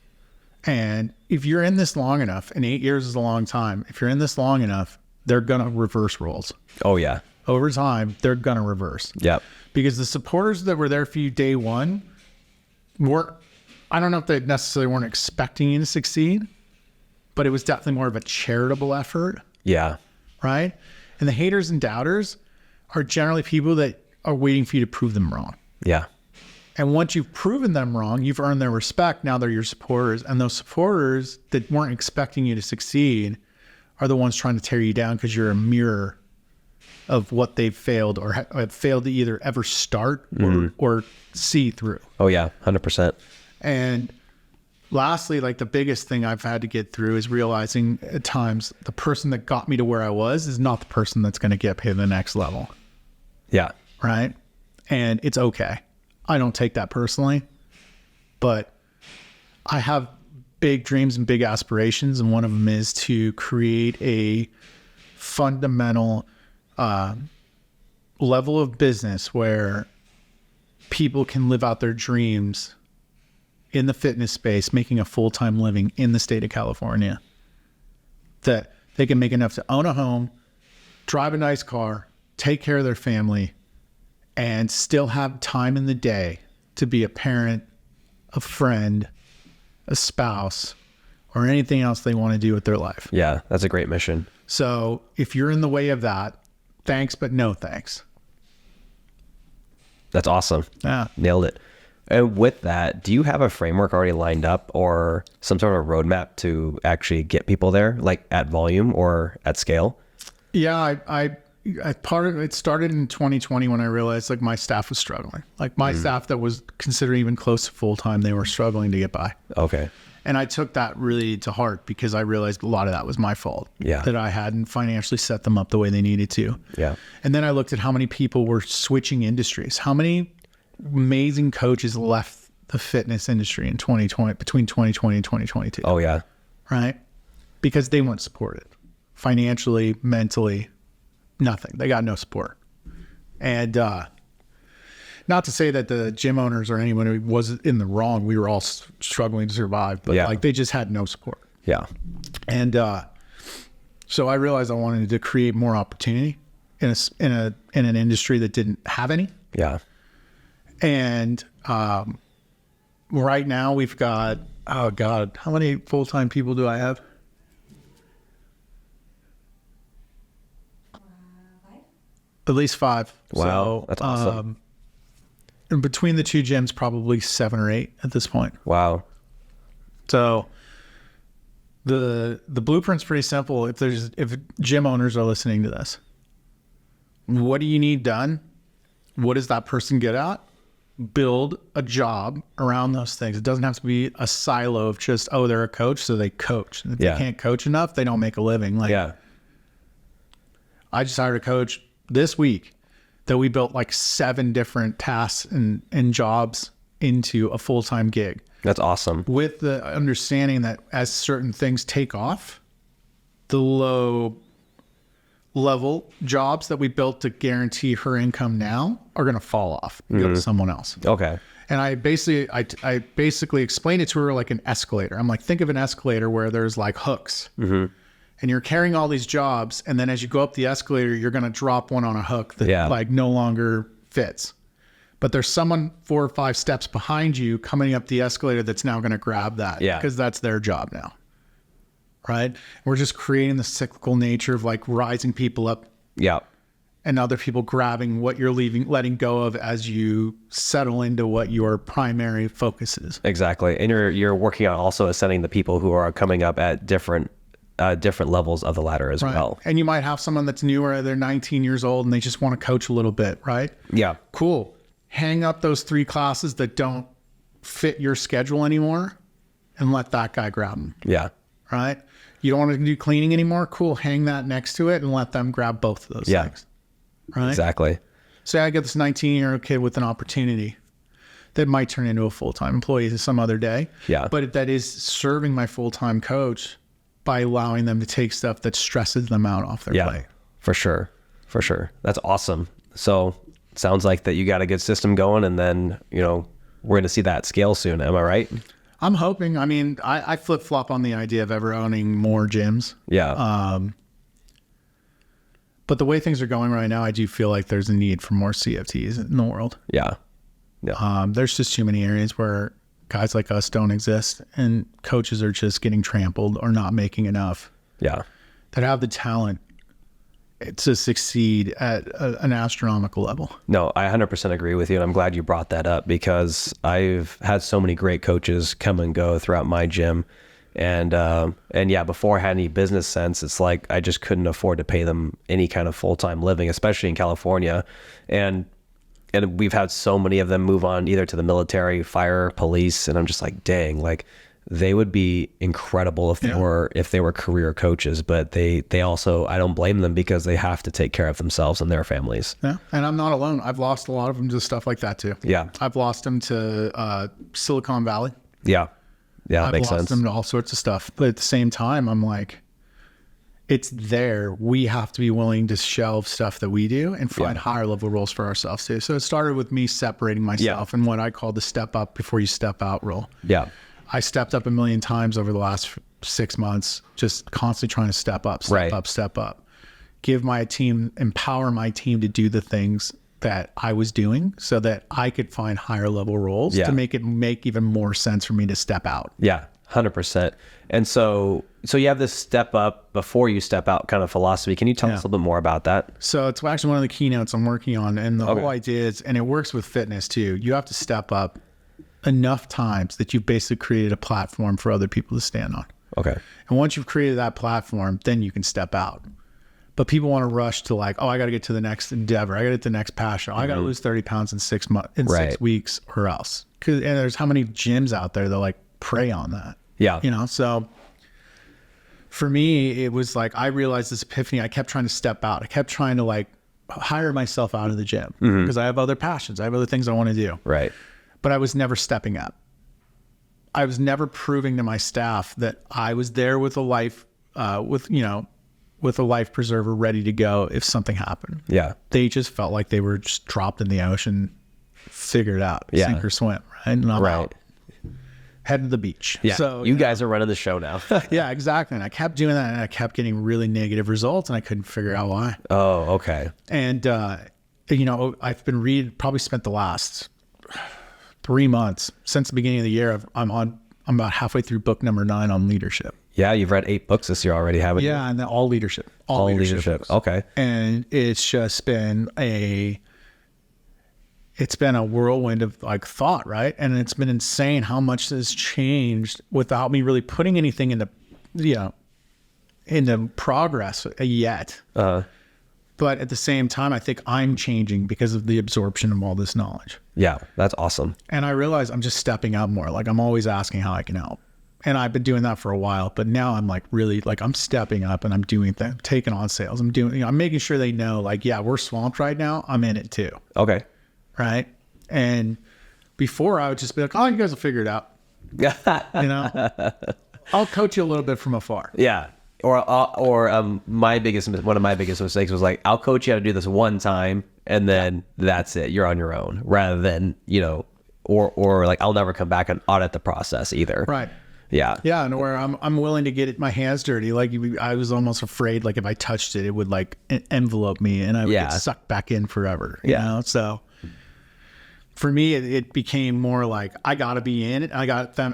And if you're in this long enough, and 8 years is a long time, if you're in this long enough, they're going to reverse roles. Oh yeah. Over time, they're going to reverse. Yep. Because the supporters that were there for you day one I don't know if they necessarily weren't expecting you to succeed, but it was definitely more of a charitable effort. Yeah. Right? And the haters and doubters are generally people that are waiting for you to prove them wrong. Yeah. And once you've proven them wrong, you've earned their respect. Now they're your supporters. And those supporters that weren't expecting you to succeed are the ones trying to tear you down because you're a mirror of what they've failed or have failed to either ever start or see through. Oh yeah, 100%. And lastly, like the biggest thing I've had to get through is realizing at times the person that got me to where I was is not the person that's going to get me to the next level. Yeah. Right. And it's okay. I don't take that personally, but I have big dreams and big aspirations. And one of them is to create a fundamental level of business where people can live out their dreams in the fitness space, making a full-time living in the state of California, that they can make enough to own a home, drive a nice car, take care of their family, and still have time in the day to be a parent, a friend, a spouse, or anything else they want to do with their life. Yeah, that's a great mission. So if you're in the way of that, thanks, but no thanks. That's awesome. Yeah. Nailed it. And with that, do you have a framework already lined up or some sort of roadmap to actually get people there, like at volume or at scale? Yeah, I part of it started in 2020 when I realized like my staff was struggling. Like my staff that was considered even close to full time, they were struggling to get by. Okay. And I took that really to heart because I realized a lot of that was my fault. Yeah. That I hadn't financially set them up the way they needed to. Yeah. And then I looked at how many people were switching industries. How many amazing coaches left the fitness industry in 2020, between 2020 and 2022. Oh yeah. Right? Because they weren't supported financially, mentally, nothing. They got no support. And not to say that the gym owners or anyone who was in the wrong, we were all struggling to survive, but like they just had no support. Yeah. And so I realized I wanted to create more opportunity in an industry that didn't have any. Yeah. And right now we've got, oh God, how many full-time people do I have? 5. At least 5. Wow, So, that's awesome. And between the two gyms, probably 7 or 8 at this point. Wow. So the blueprint's pretty simple. If gym owners are listening to this, what do you need done? What does that person get at? Build a job around those things. It doesn't have to be a silo of just, oh, they're a coach, so they coach. And if they can't coach enough, they don't make a living. Like, I just hired a coach this week that we built like 7 different tasks and jobs into a full-time gig. That's awesome. With the understanding that as certain things take off, the low level jobs that we built to guarantee her income now are going to fall off and go to someone else. Okay. And I basically explained it to her like an escalator. I'm like, think of an escalator where there's like hooks. Mm-hmm. And you're carrying all these jobs, and then as you go up the escalator, you're going to drop one on a hook that like no longer fits. But there's someone 4 or 5 steps behind you coming up the escalator that's now going to grab that because that's their job now. Right? We're just creating the cyclical nature of like rising people up. Yeah. And other people grabbing what you're letting go of as you settle into what your primary focus is. Exactly. And you're working on also ascending the people who are coming up at different levels of the ladder as well. And you might have someone that's newer, they're 19 years old and they just want to coach a little bit, right? Yeah. Cool. Hang up those 3 classes that don't fit your schedule anymore and let that guy grab them. Yeah. Right? You don't want to do cleaning anymore? Cool. Hang that next to it and let them grab both of those things. Right? Exactly. Say I get this 19-year-old kid with an opportunity that might turn into a full-time employee some other day. Yeah. But that is serving my full-time coach by allowing them to take stuff that stresses them out off their plate. For sure. For sure. That's awesome. So sounds like that you got a good system going, and then, we're going to see that scale soon. Am I right? I'm hoping. I mean, I flip-flop on the idea of ever owning more gyms. Yeah. But the way things are going right now, I do feel like there's a need for more CFTs in the world. Yeah. There's just too many areas where guys like us don't exist, and coaches are just getting trampled or not making enough. Yeah. That have the talent to succeed at an astronomical level. No, I 100% agree with you. And I'm glad you brought that up because I've had so many great coaches come and go throughout my gym. And before I had any business sense, it's like I just couldn't afford to pay them any kind of full-time living, especially in California. And we've had so many of them move on either to the military, fire, police. And I'm just like, dang, like they would be incredible if they were career coaches, but they also, I don't blame them because they have to take care of themselves and their families. Yeah. And I'm not alone. I've lost a lot of them to stuff like that too. Yeah. I've lost them to Silicon Valley. Yeah. Yeah. That I've makes lost sense. them to all sorts of stuff. But at the same time, I'm like, it's there. We have to be willing to shelve stuff that we do and find higher level roles for ourselves too. So it started with me separating myself and what I call the step up before you step out role. Yeah. I stepped up a million times over the last 6 months, just constantly trying to step up, step up, give my team, empower my team to do the things that I was doing so that I could find higher level roles to make it make even more sense for me to step out. Yeah. 100%. And so you have this step up before you step out kind of philosophy. Can you tell us a little bit more about that? So it's actually one of the keynotes I'm working on. And the whole idea is, and it works with fitness too, you have to step up enough times that you've basically created a platform for other people to stand on. Okay. And once you've created that platform, then you can step out. But people want to rush to like, oh, I got to get to the next endeavor. I got to get to the next passion. I got to lose 30 pounds in 6 months, in 6 weeks or else. And there's how many gyms out there that like prey on that. Yeah. You know, so for me, it was like, I realized this epiphany. I kept trying to step out. I kept trying to like hire myself out of the gym because I have other passions. I have other things I want to do. Right. But I was never stepping up. I was never proving to my staff that I was there with a life, with a life preserver ready to go if something happened. Yeah. They just felt like they were just dropped in the ocean, figure it out, sink or swim, right? And I'm out, head to the beach. Yeah. So you guys are running the show now. yeah, exactly. And I kept doing that, and I kept getting really negative results, and I couldn't figure out why. Oh, okay. And I've been probably spent the last 3 months since the beginning of the year. I'm about halfway through book number 9 on leadership. Yeah, you've read 8 books this year already, haven't you? Yeah, and all leadership. All leadership. Okay. And it's just been a whirlwind of like thought, right? And it's been insane how much has changed without me really putting anything into progress yet. But at the same time, I think I'm changing because of the absorption of all this knowledge. Yeah, that's awesome. And I realize I'm just stepping up more. Like I'm always asking how I can help. And I've been doing that for a while, but now I'm like really like I'm stepping up and I'm doing things, taking on sales. I'm doing, I'm making sure they know like, yeah, we're swamped right now. I'm in it too. Okay. Right. And before I would just be like, oh, you guys will figure it out. I'll coach you a little bit from afar. Yeah. Or one of my biggest mistakes was like, I'll coach you how to do this one time and then that's it. You're on your own, rather than, or like I'll never come back and audit the process either. Right. Yeah. Yeah. And where I'm willing to get my hands dirty. Like I was almost afraid, like if I touched it, it would like envelope me and I would get sucked back in forever. You know? So for me, it became more like, I gotta be in it. I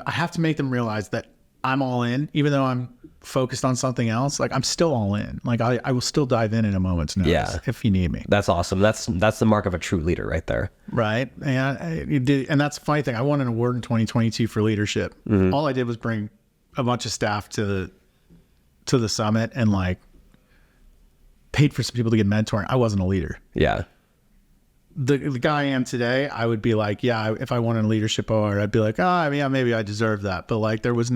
have to make them realize that I'm all in, even though I'm focused on something else. Like I'm still all in. Like I will still dive in a moment's notice if you need me. That's awesome. That's the mark of a true leader right there. Right. And that's the funny thing. I won an award in 2022 for leadership. All I did was bring a bunch of staff to the summit and like paid for some people to get mentoring. I wasn't a leader. Yeah. The guy I am today, I would be like, yeah, if I won a leadership award, I'd be like, maybe I deserve that. But like, there was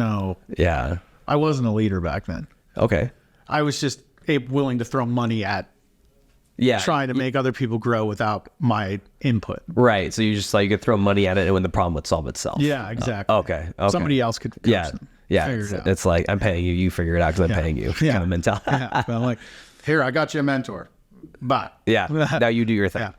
I wasn't a leader back then. Okay. I was just willing to throw money at trying to make other people grow without my input. Right. So you could throw money at it and when the problem would solve itself. Yeah, exactly. Okay. Somebody else could coach them. Yeah. It's like, I'm paying you, you figure it out because I'm paying you kind of mentality. But I'm like, here, I got you a mentor. Bye. Yeah. Now you do your thing. Yeah.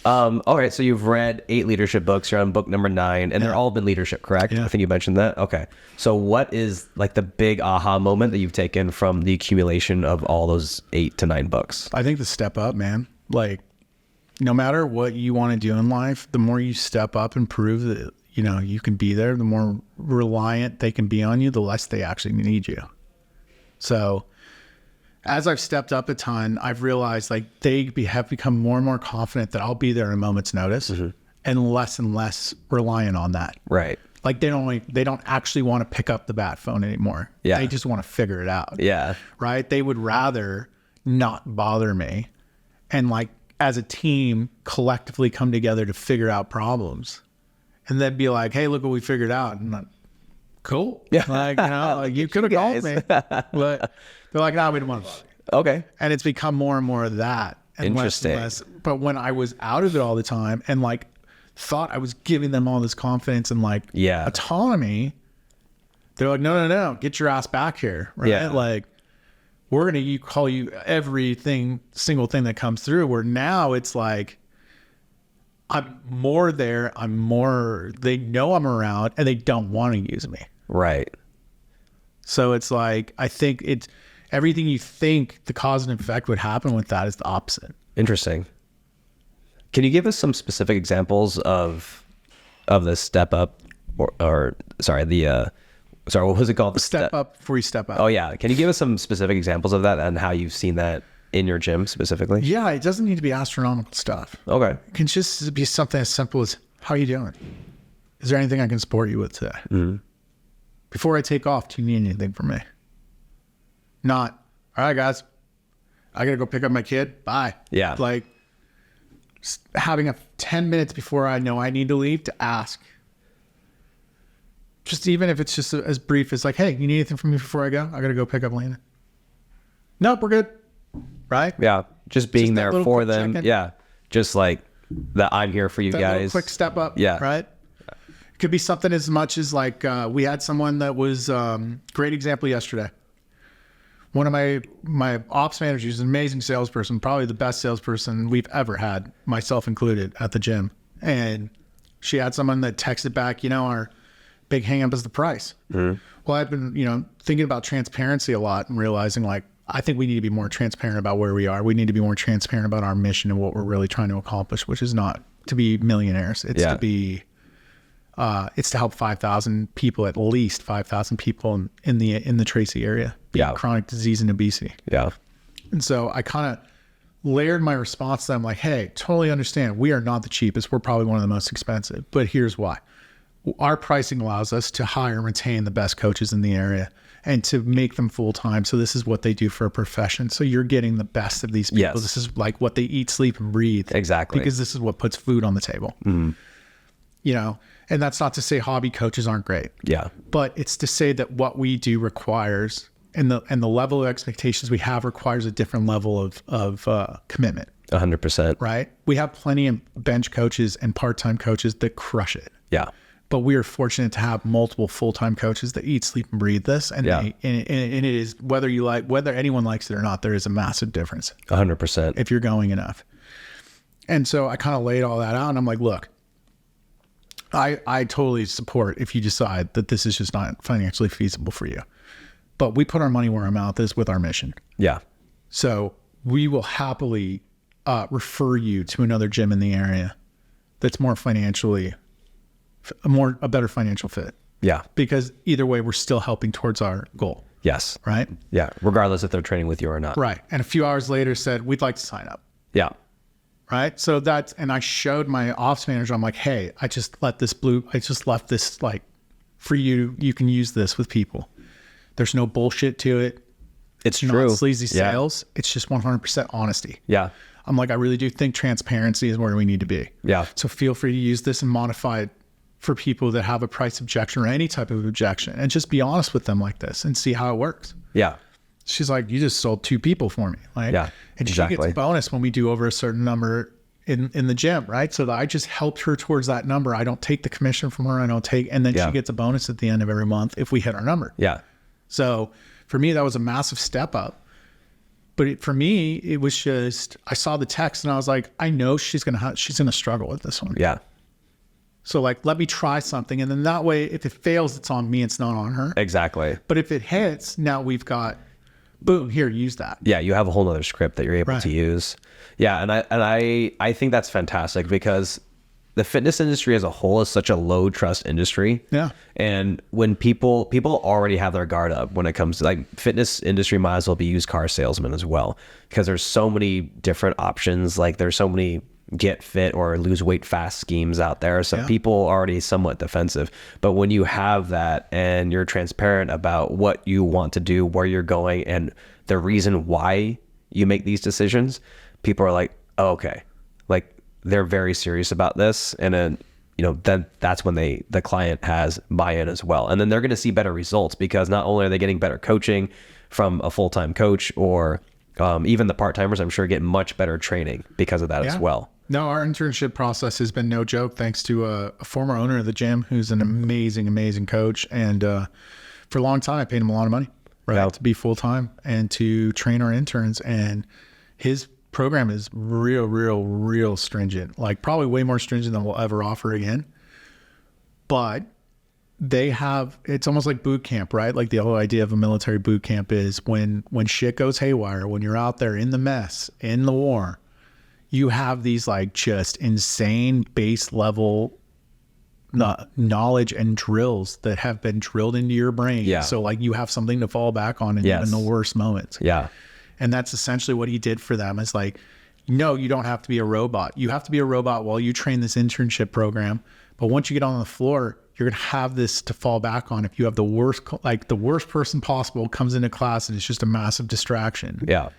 All right. So you've read 8 leadership books. You're on book number 9 and they're all been leadership, correct? Yeah. I think you mentioned that. Okay. So what is like the big aha moment that you've taken from the accumulation of all those 8 to 9 books? I think the step up, man, like no matter what you want to do in life, the more you step up and prove that, you can be there, the more reliant they can be on you, the less they actually need you. So as I've stepped up a ton, I've realized like have become more and more confident that I'll be there at a moment's notice and less reliant on that. Right. Like they don't actually want to pick up the bat phone anymore. Yeah. They just want to figure it out. Yeah. Right. They would rather not bother me and like as a team collectively come together to figure out problems and then be like, hey, look what we figured out. And cool. Yeah. Like, like you could have called me. But they're like, no, we don't want to bother you. Okay. And it's become more and more of that. And Interesting. less. But when I was out of it all the time and like thought I was giving them all this confidence and like autonomy, they're like, no, get your ass back here. Right. Yeah. Like, we're going to call you single thing that comes through, where now it's like, I'm more there. They know I'm around and they don't want to use me. Right. So it's like, I think it's everything you think the cause and effect would happen with that is the opposite. Interesting. Can you give us some specific examples of the step up or sorry, what was it called? The Step up before you step out. Oh yeah. Can you give us some specific examples of that and how you've seen that in your gym specifically? Yeah, it doesn't need to be astronomical stuff. Okay. It can just be something as simple as, how are you doing? Is there anything I can support you with today? Mm-hmm. Before I take off, do you need anything from me? Not, all right, guys, I got to go pick up my kid. Bye. Yeah. Like having 10 minutes before I know I need to leave to ask. Just even if it's just as brief as like, hey, you need anything from me before I go? I got to go pick up Lena. Nope, we're good. Right? Yeah. Just being there for them. check-in. Yeah. Just like that I'm here for you That guys. little quick step up. Yeah. Right? It could be something as much as like we had someone that was great example yesterday. One of my ops managers, an amazing salesperson, probably the best salesperson we've ever had, myself included, at the gym. And she had someone that texted back, our big hang up is the price. Mm-hmm. Well, I've been, thinking about transparency a lot and realizing like, I think we need to be more transparent about where we are. We need to be more transparent about our mission and what we're really trying to accomplish, which is not to be millionaires. It's to be, it's to help 5,000 people, at least 5,000 people in the Tracy area, chronic disease and obesity. Yeah. And so I kind of layered my response to them like, hey, totally understand. We are not the cheapest. We're probably one of the most expensive, but here's why. Our pricing allows us to hire and retain the best coaches in the area and to make them full-time. So this is what they do for a profession. So you're getting the best of these people. Yes. This is like what they eat, sleep, and breathe. Exactly. Because this is what puts food on the table. Mm-hmm. And that's not to say hobby coaches aren't great. Yeah. But it's to say that what we do requires, and the level of expectations we have requires a different level of commitment. 100%. Right? We have plenty of bench coaches and part-time coaches that crush it. Yeah. But we are fortunate to have multiple full-time coaches that eat, sleep, and breathe this. And, and it is, whether anyone likes it or not, there is a massive difference. 100%. If you're going enough. And so I kind of laid all that out and I'm like, look, I totally support if you decide that this is just not financially feasible for you. But we put our money where our mouth is with our mission. Yeah. So we will happily refer you to another gym in the area that's more financially a better financial fit. Yeah. Because either way, we're still helping towards our goal. Yes. Right? Yeah. Regardless if they're training with you or not. Right. And a few hours later said, we'd like to sign up. Yeah. Right. So and I showed my ops manager, I'm like, hey, I just left this like for you. You can use this with people. There's no bullshit to it. It's true. Not sleazy sales. Yeah. It's just 100% honesty. Yeah. I'm like, I really do think transparency is where we need to be. Yeah. So feel free to use this and modify it for people that have a price objection or any type of objection, and just be honest with them like this and see how it works. Yeah. She's like, you just sold 2 people for me. Like, yeah, and exactly. She gets a bonus when we do over a certain number in the gym, right? So that I just helped her towards that number. I don't take the commission from her. And then she gets a bonus at the end of every month if we hit our number. Yeah. So for me, that was a massive step up. But for me, it was just, I saw the text and I was like, I know she's going to struggle with this one. Yeah. So like, let me try something. And then that way, if it fails, it's on me. It's not on her. Exactly. But if it hits, now we've got, boom, here, use that. Yeah. You have a whole nother script that you're able to use. Yeah. And I think that's fantastic because the fitness industry as a whole is such a low trust industry. Yeah. And when people already have their guard up when it comes to like fitness industry, might as well be used car salesmen as well, because there's so many different options. Like there's so many get fit or lose weight fast schemes out there. So people are already somewhat defensive. But when you have that and you're transparent about what you want to do, where you're going, and the reason why you make these decisions, people are like, oh, okay. Like they're very serious about this. And then then that's when the client has buy-in as well. And then they're going to see better results because not only are they getting better coaching from a full-time coach, or even the part-timers, I'm sure, get much better training because of that as well. No, our internship process has been no joke, thanks to a former owner of the gym who's an amazing, amazing coach. And for a long time, I paid him a lot of money, right, to be full-time and to train our interns. And his program is real stringent, like probably way more stringent than we'll ever offer again. But they have, it's almost like boot camp, right? Like the whole idea of a military boot camp is when shit goes haywire, when you're out there in the mess, in the war, you have these like just insane base level knowledge and drills that have been drilled into your brain. Yeah. So like you have something to fall back on in even the worst moments. Yeah. And that's essentially what he did for them. Is like, no, you don't have to be a robot. You have to be a robot while you train this internship program. But once you get on the floor, you're going to have this to fall back on. If you have the worst person possible comes into class and it's just a massive distraction. Yeah.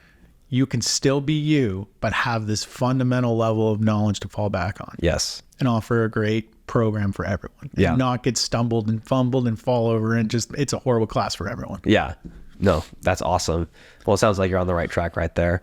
You can still be you, but have this fundamental level of knowledge to fall back on. Yes. And offer a great program for everyone. Yeah. And not get stumbled and fumbled and fall over and just, it's a horrible class for everyone. Yeah. No, that's awesome. Well, it sounds like you're on the right track right there.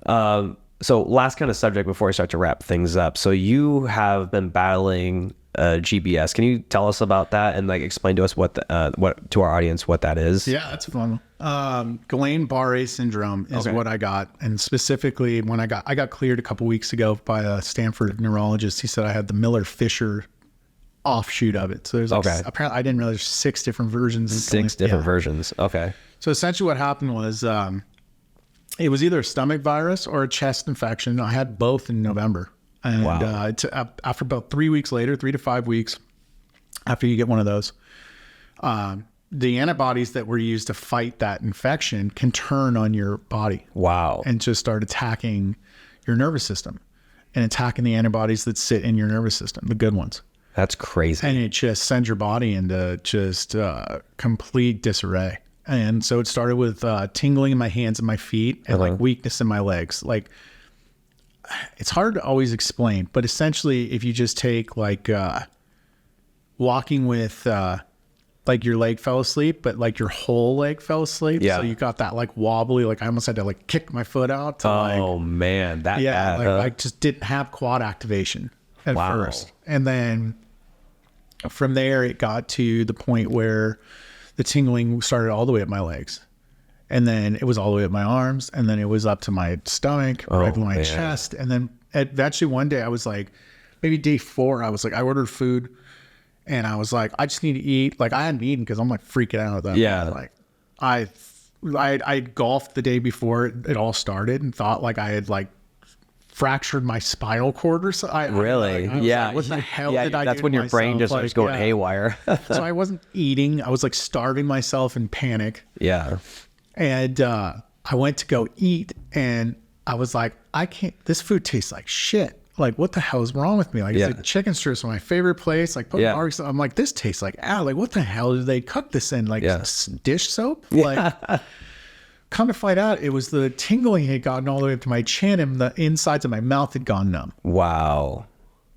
So last kind of subject before I start to wrap things up. So you have been battling GBS. Can you tell us about that and like explain to us what to our audience what that is? Yeah, that's fun. Guillain-Barré syndrome is what I got, and specifically when I got cleared a couple weeks ago by a Stanford neurologist. He said I had the Miller-Fisher offshoot of it. So there's apparently I didn't realize there's 6 different versions. 6 different versions. Okay. So essentially what happened was it was either a stomach virus or a chest infection. I had both in November. And after about 3 weeks later, 3 to 5 weeks after you get one of those, the antibodies that were used to fight that infection can turn on your body. Wow. And just start attacking your nervous system and attacking the antibodies that sit in your nervous system, the good ones. That's crazy. And it just sends your body into just complete disarray. And so it started with tingling in my hands and my feet and like weakness in my legs. Like, it's hard to always explain, but essentially if you just take like walking with like your leg fell asleep, but like your whole leg fell asleep. Yeah. So you got that like wobbly, like I almost had to like kick my foot out. To man. That bad, like I just didn't have quad activation at first. And then from there it got to the point where the tingling started all the way up my legs. And then it was all the way up my arms. And then it was up to my stomach, right to my chest. And then eventually one day I was like, maybe day 4, I was like, I ordered food and I was like, I just need to eat. Like I hadn't eaten because I'm like freaking out at that. Yeah. Like I golfed the day before it all started and thought like I had like fractured my spinal cord or something. Really? Like, what the hell did I do? That's when your brain just starts going haywire. So I wasn't eating. I was like starving myself in panic. Yeah. And I went to go eat and I was like, this food tastes like shit. Like, what the hell is wrong with me? Like, it's like chicken strips from my favorite place. Like, I'm like, this tastes like, like, what the hell did they cook this in? Like, dish soap? Like, come to find out, it was the tingling had gotten all the way up to my chin and the insides of my mouth had gone numb. Wow.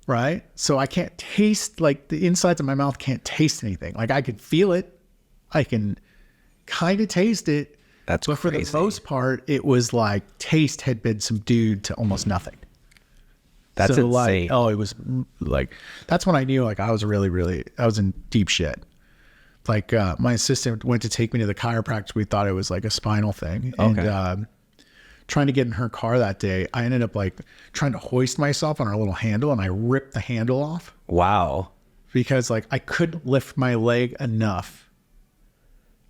Right? So I can't taste, like, the insides of my mouth can't taste anything. Like, I could feel it. I can kind of taste it. But for the most part, it was like taste had been subdued to almost nothing. That's so insane. Like, it was like, that's when I knew like I was I was in deep shit. Like my assistant went to take me to the chiropractor. We thought it was like a spinal thing. And trying to get in her car that day, I ended up like trying to hoist myself on our little handle and I ripped the handle off. Wow. Because like I couldn't lift my leg enough.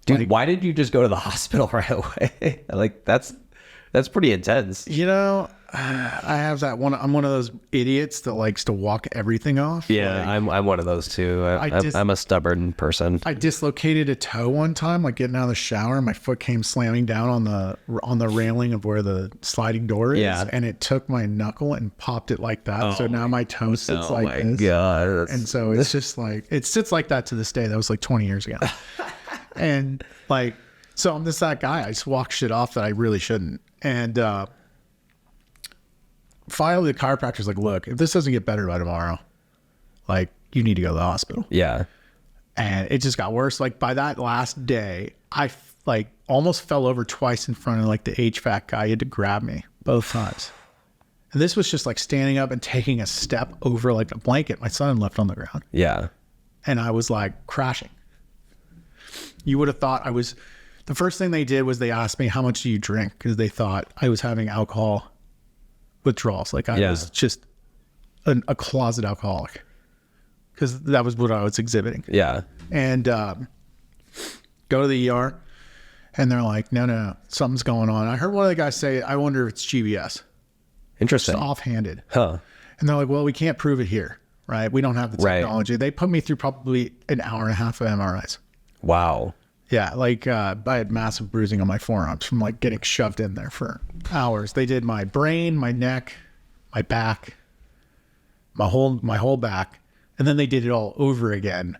Dude, why did you just go to the hospital right away? Like that's pretty intense. You know, I have that one. I'm one of those idiots that likes to walk everything off. Yeah, like, I'm one of those too. I'm a stubborn person. I dislocated a toe one time, like getting out of the shower, and my foot came slamming down on the railing of where the sliding door is, and it took my knuckle and popped it like that. So now my toe sits like this. Oh my god! And so it's just like it sits like that to this day. That was like 20 years ago. And like, so I'm just that guy. I just walk shit off that I really shouldn't. And finally, the chiropractor's like, look, if this doesn't get better by tomorrow, like, you need to go to the hospital. Yeah. And it just got worse. Like by that last day, I like almost fell over twice in front of like the HVAC guy. He had to grab me both times. And this was just like standing up and taking a step over like a blanket my son left on the ground. Yeah. And I was like crashing. You would have thought I was, the first thing they did was they asked me, how much do you drink? Because they thought I was having alcohol withdrawals. Like I was just a closet alcoholic. Because that was what I was exhibiting. Yeah. And go to the ER. And they're like, no, something's going on. I heard one of the guys say, I wonder if it's GBS. Interesting. Just offhanded. Huh. And they're like, well, we can't prove it here, right? We don't have the technology. They put me through probably an hour and a half of MRIs. Wow. Yeah, like I had massive bruising on my forearms from like getting shoved in there for hours. They did my brain, my neck, my back, my whole back, and then they did it all over again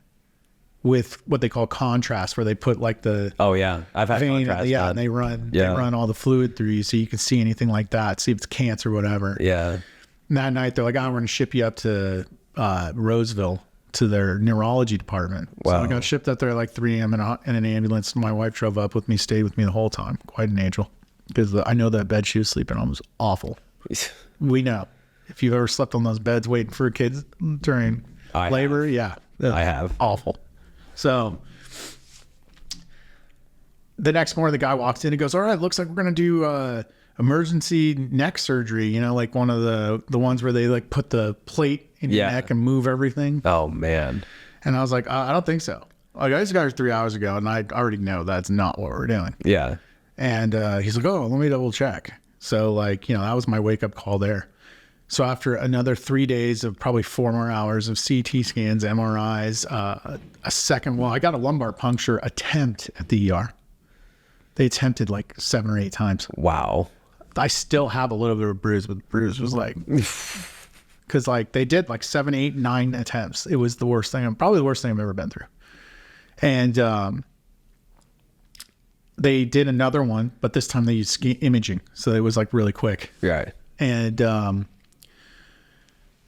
with what they call contrast, where they put like the I've had vein, contrast and they run all the fluid through you so you can see anything like that, see if it's cancer or whatever. Yeah. And that night they're like, we're going to ship you up to Roseville to their neurology department. Wow. So I got shipped up there at like 3 a.m. in an ambulance. My wife drove up with me, stayed with me the whole time. Quite an angel. Because I know that bed she was sleeping on was awful. We know. If you've ever slept on those beds waiting for kids during labor, I have. Awful. So the next morning, the guy walks in and goes, all right, looks like we're going to do emergency neck surgery. You know, like one of the ones where they like put the plate in your neck and move everything. Oh, man. And I was like, I don't think so. Like, I just got here 3 hours ago, and I already know that's not what we're doing. Yeah. And he's like, let me double check. So, like, that was my wake-up call there. So after another 3 days of probably 4 more hours of CT scans, MRIs, I got a lumbar puncture attempt at the ER. They attempted like 7 or 8 times. Wow. I still have a little bit of a bruise, but the bruise was like... Because like they did like 7, 8, 9 attempts. It was the worst thing, probably the worst thing I've ever been through. And they did another one, but this time they used imaging. So it was like really quick. Right. And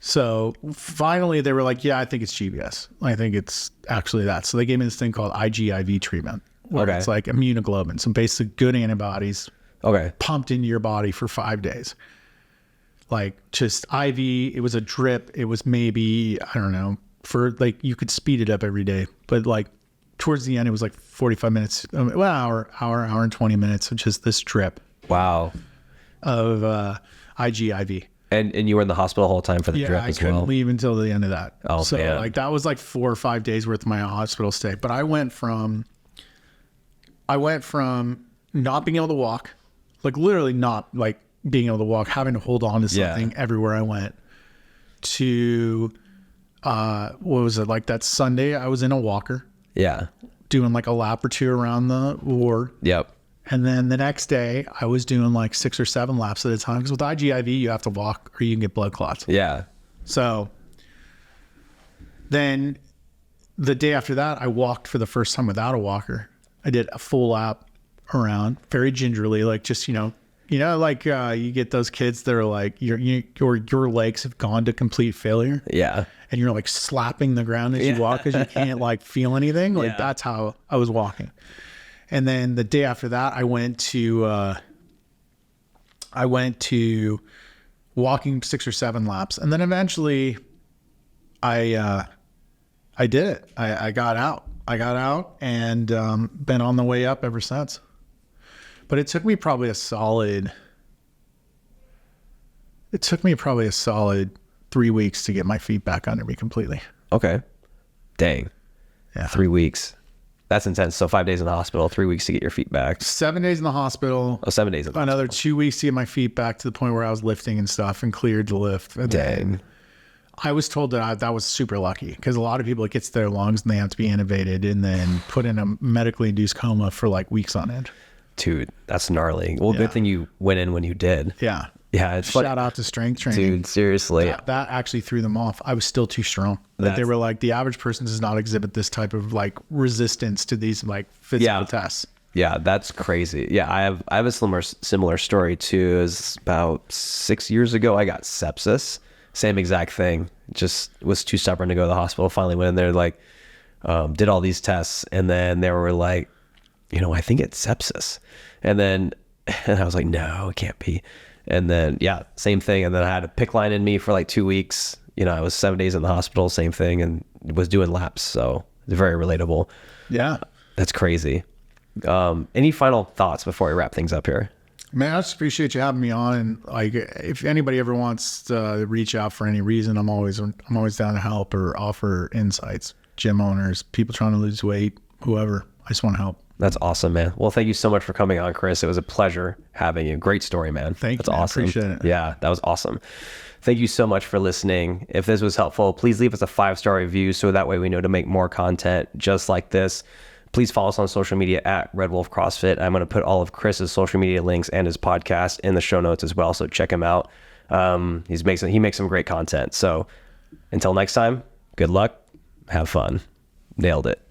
so finally they were like, I think it's GBS. I think it's actually that. So they gave me this thing called IgIV treatment. Where it's like immunoglobulin, some basic good antibodies pumped into your body for 5 days. Like just IV, it was a drip. It was maybe, I don't know, for like, you could speed it up every day. But like towards the end, it was like 45 minutes, hour and 20 minutes of just this drip. Wow. Of IgIV. And you were in the hospital the whole time for the drip as well? I couldn't leave until the end of that. Oh, so man. like that was like 4 or 5 days worth of my hospital stay. But I went from not being able to walk, like literally not like being able to walk, having to hold on to something everywhere I went, to what was it, like that Sunday I was in a walker doing like a lap or 2 around the ward. And then the next day I was doing like 6 or 7 laps at a time, because with IgIV you have to walk or you can get blood clots. So then the day after that I walked for the first time without a walker. I did a full lap around very gingerly, like just like you get those kids that are like your legs have gone to complete failure. And you're like slapping the ground as you walk because you can't like feel anything. Like that's how I was walking. And then the day after that, I went to walking 6 or 7 laps, and then eventually, I did it. I got out. And been on the way up ever since. But it took me probably a solid 3 weeks to get my feet back under me completely. Okay. Dang. Yeah. 3 weeks. That's intense. So 5 days in the hospital, 3 weeks to get your feet back. 7 days in the hospital. Oh, 7 days in the Another 2 weeks to get my feet back to the point where I was lifting and stuff and cleared to lift. And Dang. I was told that that was super lucky, because a lot of people, it gets to their lungs and they have to be intubated and then put in a medically induced coma for like weeks on end. Dude, that's gnarly. Well, good thing you went in when you did. Yeah. Yeah. It's Shout out to strength training. Dude, seriously. That actually threw them off. I was still too strong. Like they were like, the average person does not exhibit this type of like resistance to these like physical tests. Yeah, that's crazy. Yeah, I have a similar story too. Is about 6 years ago, I got sepsis. Same exact thing. just was too stubborn to go to the hospital. Finally went in there, like, did all these tests, and then they were like, I think it's sepsis. And I was like, no, it can't be. And then, yeah, same thing. And then I had a PICC line in me for like 2 weeks. I was 7 days in the hospital, same thing, and was doing laps. So it's very relatable. Yeah. That's crazy. Any final thoughts before we wrap things up here? Man, I just appreciate you having me on. And like, if anybody ever wants to reach out for any reason, I'm always down to help or offer insights. Gym owners, people trying to lose weight, whoever. I just want to help. That's awesome, man. Well, thank you so much for coming on, Chris. It was a pleasure having you. Great story, man. Thank you. That's awesome. Appreciate it. Yeah, that was awesome. Thank you so much for listening. If this was helpful, please leave us a 5-star review so that way we know to make more content just like this. Please follow us on social media at Red Wolf CrossFit. I'm going to put all of Chris's social media links and his podcast in the show notes as well, so check him out. He makes some great content. So until next time, good luck, have fun. Nailed it.